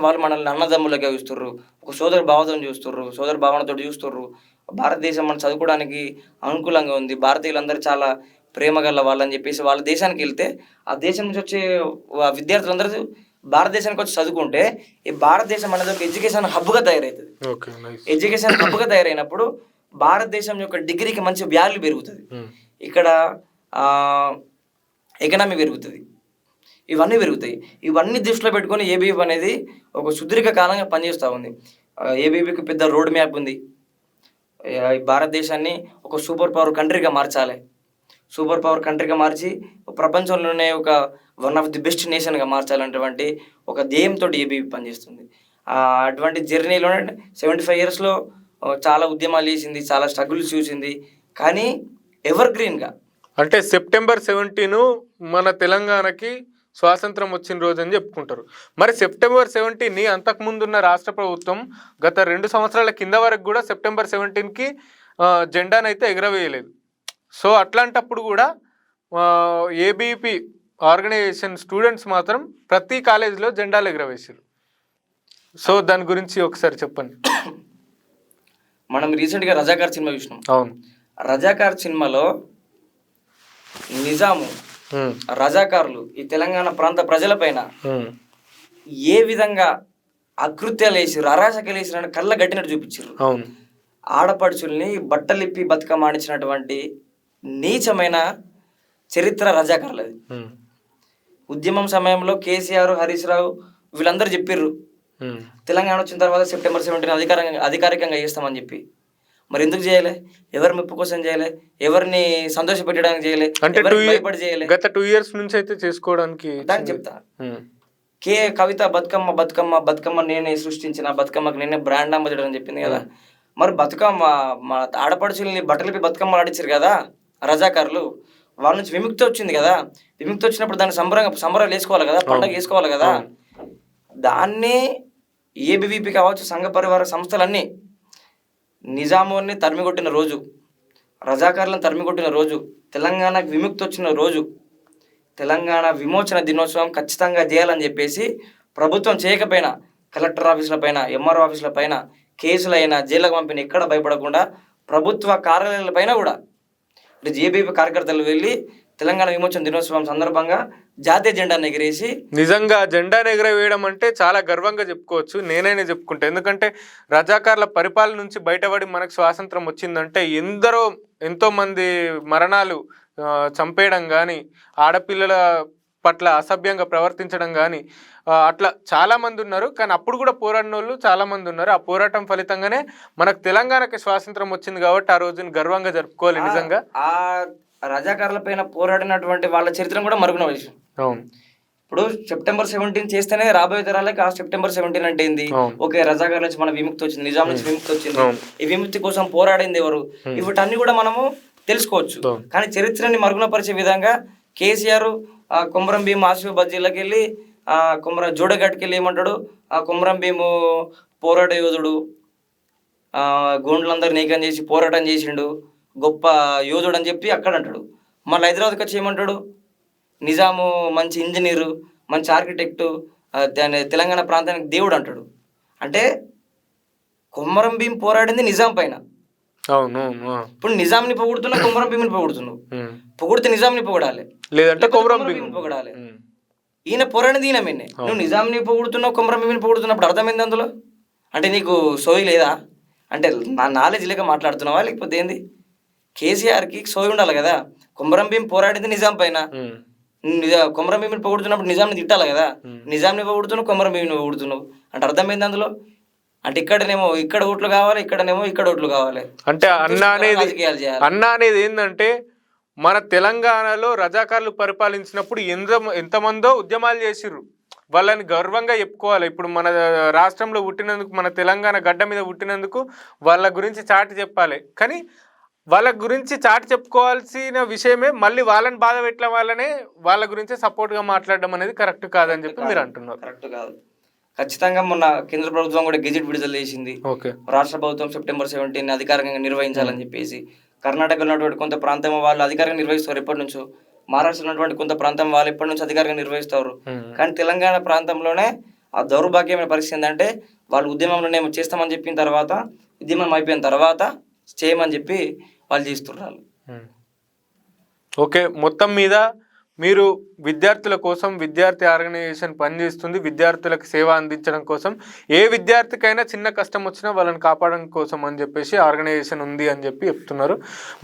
వాళ్ళు మనల్ని అన్నదమ్ములుగా చూస్తుర్రు, ఒక సోదర భావనతో చూస్తుర్రు. భారతదేశం మనం చదువుకోవడానికి అనుకూలంగా ఉంది, భారతీయులందరూ చాలా ప్రేమ గల వాళ్ళని చెప్పేసి వాళ్ళ దేశానికి వెళ్తే, ఆ దేశం నుంచి వచ్చే విద్యార్థులందరూ భారతదేశానికి వచ్చి చదువుకుంటే ఈ భారతదేశం అనేది ఒక ఎడ్యుకేషన్ హబ్గా తయారవుతుంది. ఎడ్యుకేషన్ హబ్గా తయారైనప్పుడు భారతదేశం యొక్క డిగ్రీకి మంచి వాల్యూ పెరుగుతుంది, ఇక్కడ ఎకనామీ పెరుగుతుంది, ఇవన్నీ పెరుగుతాయి. ఇవన్నీ దృష్టిలో పెట్టుకొని ఏబీవీ అనేది ఒక సుదీర్ఘ కాలంగా పనిచేస్తూ ఉంది. ఏబీవీకి పెద్ద రోడ్ మ్యాప్ ఉంది. భారతదేశాన్ని ఒక సూపర్ పవర్ కంట్రీగా మార్చాలి, సూపర్ పవర్ కంట్రీగా మార్చి ప్రపంచంలోనే ఒక వన్ ఆఫ్ ది బెస్ట్ నేషన్గా మార్చాలనేటువంటి ఒక ధ్యేయంతో ఏబీవీ పనిచేస్తుంది. అటువంటి జర్నీలోనే 75 yearsలో చాలా ఉద్యమాలు చేసింది, చాలా స్ట్రగుల్స్ చూసింది, కానీ ఎవర్ గ్రీన్గా. అంటే September 17 మన తెలంగాణకి స్వాతంత్రం వచ్చిన రోజు అని చెప్పుకుంటారు. మరి September 17ని అంతకుముందున్న రాష్ట్ర ప్రభుత్వం గత 2 సంవత్సరాల కింద వరకు కూడా September 17కి జెండానైతే ఎగరవేయలేదు. సో అట్లాంటప్పుడు కూడా ఏబీపీ ఆర్గనైజేషన్ స్టూడెంట్స్ మాత్రం ప్రతి కాలేజీలో జెండాలు ఎగరవేశారు. సో దాని గురించి ఒకసారి చెప్పండి. మనం రీసెంట్గా రజాకార్ సినిమా చూసినాం. అవును, రజాకార్ సినిమాలో నిజాము రజాకారులు ఈ తెలంగాణ ప్రాంత ప్రజలపైన ఏ విధంగా అకృత్యాలు వేసిరు, అరాచకాలు వేసిరు, కళ్ళ గట్టినట్టు చూపించారు. అవును, ఆడపడుచుల్ని బట్టలిప్పి బతుకమాడించినటువంటి నీచమైన చరిత్ర రజాకారులది. ఉద్యమం సమయంలో కేసీఆర్, హరీష్ రావు వీళ్ళందరూ చెప్పిర్రు తెలంగాణ వచ్చిన తర్వాత సెప్టెంబర్ 17 అధికారికంగా చేస్తామని చెప్పి. మరి ఎందుకు చేయలే? ఎవరి మెప్పు కోసం చేయలే, ఎవరిని సంతోష పెట్టడానికి చేయలే, అంటే భయపడి చేయలే. గత 2 years నుంచి అయితే చేసుకోవడానికి దాన్ని చెప్తా. కవిత బతుకమ్మ బతుకమ్మ బతుకమ్మ నేనే సృష్టించిన, బతుకమ్మకి నేనే బ్రాండ్ అంబాసిడర్ అని చెప్పింది కదా. మరి బతుకమ్మ మా ఆడపడుచుల్ని బట్టలపై బతుకమ్మలు ఆడించారు కదా రజాకారులు, వాళ్ళ నుంచి విముక్తి వచ్చింది కదా. విముక్తి వచ్చినప్పుడు దాన్ని సంబరాలు వేసుకోవాలి కదా, పండగ వేసుకోవాలి కదా. దాన్ని ఏబీవీపీ కావచ్చు, సంఘ పరివార సంస్థలన్నీ నిజాముని తరిమికొట్టిన రోజు, రజాకారులను తరిమికొట్టిన రోజు, తెలంగాణకు విముక్తి వచ్చిన రోజు, తెలంగాణ విమోచన దినోత్సవం ఖచ్చితంగా చేయాలని చెప్పేసి ప్రభుత్వం చేయకపోయినా కలెక్టర్ ఆఫీసుల పైన, ఎంఆర్ఓ ఆఫీసుల పైన కేసులైనా, జైలుకు పంపిన ఎక్కడ భయపడకుండా ప్రభుత్వ కార్యాలయాల పైన కూడా అంటే జేబీపీ కార్యకర్తలు వెళ్ళి తెలంగాణ విమోచన దినోత్సవం సందర్భంగా జాతీయ జెండాను ఎగిరేసి, నిజంగా జెండాను ఎగరవేయడం అంటే చాలా గర్వంగా చెప్పుకోవచ్చు, నేనైనా చెప్పుకుంటా. ఎందుకంటే రజాకార్ల పరిపాలన నుంచి బయటపడి మనకు స్వాతంత్రం వచ్చిందంటే ఎంతోమంది మరణాలు, చంపేయడం కానీ, ఆడపిల్లల పట్ల అసభ్యంగా ప్రవర్తించడం కానీ అట్లా చాలామంది ఉన్నారు. కానీ అప్పుడు కూడా పోరాడిన వాళ్ళు చాలామంది ఉన్నారు. ఆ పోరాటం ఫలితంగానే మనకు తెలంగాణకి స్వాతంత్రం వచ్చింది కాబట్టి ఆ రోజుని గర్వంగా జరుపుకోవాలి. నిజంగా ఆ రజాకారుల పైన పోరాడినటువంటి వాళ్ళ చరిత్ర కూడా మరుగున విషయం. అవును. ఇప్పుడు September 17 చేస్తేనే రాబోయే తరాలకి ఆ September 17 అంటే ఏంది, ఓకే రజాకారుల నుంచి మన విముక్తి వచ్చింది, నిజాం నుంచి విముక్తి వచ్చింది, ఈ విముక్తి కోసం పోరాడింది ఎవరు, వీటన్ని కూడా మనము తెలుసుకోవచ్చు. కానీ చరిత్రని మరుగున పరిచే విధంగా కేసీఆర్ కొమరం భీం ఆసిఫ్ బజ్జీలకు వెళ్ళి జోడఘాట్కి వెళ్ళి ఏమంటాడు, కొమరం భీము పోరాట యోధుడు, గోండ్లందరూ నీకం చేసి పోరాటం చేసిండు, గొప్ప యోధుడు అని చెప్పి అక్కడ అంటాడు. మళ్ళీ హైదరాబాద్కి వచ్చి ఏమంటాడు, నిజాము మంచి ఇంజనీరు, మంచి ఆర్కిటెక్టు, తెలంగాణ ప్రాంతానికి దేవుడు అంటాడు. అంటే కొమరం భీం పోరాడింది నిజాం పైన. ఇప్పుడు నిజాంని పొగుడుతున్నా, కొమరం భీముని పొగుడుతున్నావు. పొగిడితే నిజాంని పొగడాలి, లేదంటే కొమరం భీముని పొగడాలి. ఈయన పోరాడినది ఈయన మీనే. నువ్వు నిజాంని పొగుడుతున్నావు, కొమరం భీముని పొగుడుతున్నప్పుడు అర్థమైంది అందులో. అంటే నీకు సోయి లేదా, అంటే నా నాలెడ్జ్ లేక మాట్లాడుతున్నావా లేకపోతే ఏంది? కేసీఆర్కి సోయి ఉండాలి కదా. కొమరం భీం పోరాడింది నిజాం పైన, కొమరం భీముని పొగుడుతున్నప్పుడు నిజాంని తిట్టాలి కదా. నిజాంని పొగుడుతున్నావు, కొమరం భీముని పొగుడుతున్నావు అంటే అర్థమైంది అందులో. అంటే ఇక్కడనేమో ఇక్కడ ఓట్లు కావాలి, ఇక్కడనేమో ఇక్కడ ఓట్లు కావాలి. అంటే అన్న అనేది ఏంటంటే మన తెలంగాణలో రజాకారులు పరిపాలించినప్పుడు ఎంతమందో ఉద్యమాలు చేసిర్రు, వాళ్ళని గర్వంగా చెప్పుకోవాలి. ఇప్పుడు మన రాష్ట్రంలో పుట్టినందుకు, మన తెలంగాణ గడ్డ మీద పుట్టినందుకు వాళ్ళ గురించి చాటి చెప్పాలి. కానీ వాళ్ళ గురించి చాటి చెప్పుకోవాల్సిన విషయమే మళ్ళీ వాళ్ళని బాధ పెట్టిన వాళ్ళనే వాళ్ళ గురించి సపోర్ట్గా మాట్లాడడం అనేది కరెక్ట్ కాదని చెప్పి మీరు అంటున్నారు. కరెక్ట్ కాదు. ఖచ్చితంగా మొన్న కేంద్ర ప్రభుత్వం కూడా గెజిట్ విడుదల చేసింది. రాష్ట్ర ప్రభుత్వం September 17 అధికారికంగా నిర్వహించాలని చెప్పేసి. కర్ణాటకలో ఉన్నటువంటి కొంత ప్రాంతం వాళ్ళు అధికారికంగా నిర్వహిస్తారు ఎప్పటి నుంచో, మహారాష్ట్రలో ఉన్నటువంటి కొంత ప్రాంతం వాళ్ళు ఎప్పటి నుంచి అధికారికంగా నిర్వహిస్తారు. కానీ తెలంగాణ ప్రాంతంలోనే ఆ దౌర్భాగ్యమైన పరిస్థితి ఏంటంటే వాళ్ళు ఉద్యమంలోనే చేస్తామని చెప్పిన తర్వాత, ఉద్యమం అయిపోయిన తర్వాత చేయమని చెప్పి వాళ్ళు చేస్తున్నారు. ఓకే, మొత్తం మీద మీరు విద్యార్థుల కోసం విద్యార్థి ఆర్గనైజేషన్ పనిచేస్తుంది, విద్యార్థులకు సేవ అందించడం కోసం. ఏ విద్యార్థికైనా చిన్న కష్టం వచ్చినా వాళ్ళని కాపాడడం కోసం అని చెప్పేసి ఆర్గనైజేషన్ ఉంది అని చెప్పి చెప్తున్నారు.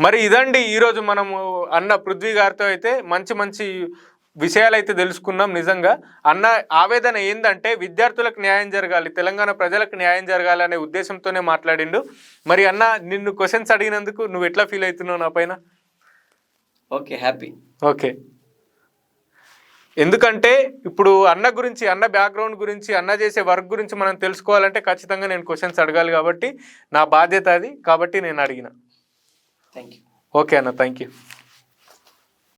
మరి ఇదండి ఈరోజు మనము అన్న పృథ్వీ గారితో అయితే మంచి మంచి విషయాలు అయితే తెలుసుకున్నాం. నిజంగా అన్న ఆవేదన ఏంటంటే విద్యార్థులకు న్యాయం జరగాలి, తెలంగాణ ప్రజలకు న్యాయం జరగాలి అనే ఉద్దేశంతోనే మాట్లాడిండు. మరి అన్న నిన్ను క్వశ్చన్స్ అడిగినందుకు నువ్వు ఎట్లా ఫీల్ అవుతున్నావు నా పైన? Okay, happy. ఓకే, ఎందుకంటే ఇప్పుడు అన్న గురించి, అన్న బ్యాక్గ్రౌండ్ గురించి, అన్న చేసే వర్క్ గురించి మనం తెలుసుకోవాలంటే ఖచ్చితంగా నేను క్వశ్చన్స్ అడగాలి కాబట్టి నా బాధ్యత అది, కాబట్టి నేను అడిగిన. Thank you. ఓకే అన్న, థ్యాంక్ యూ.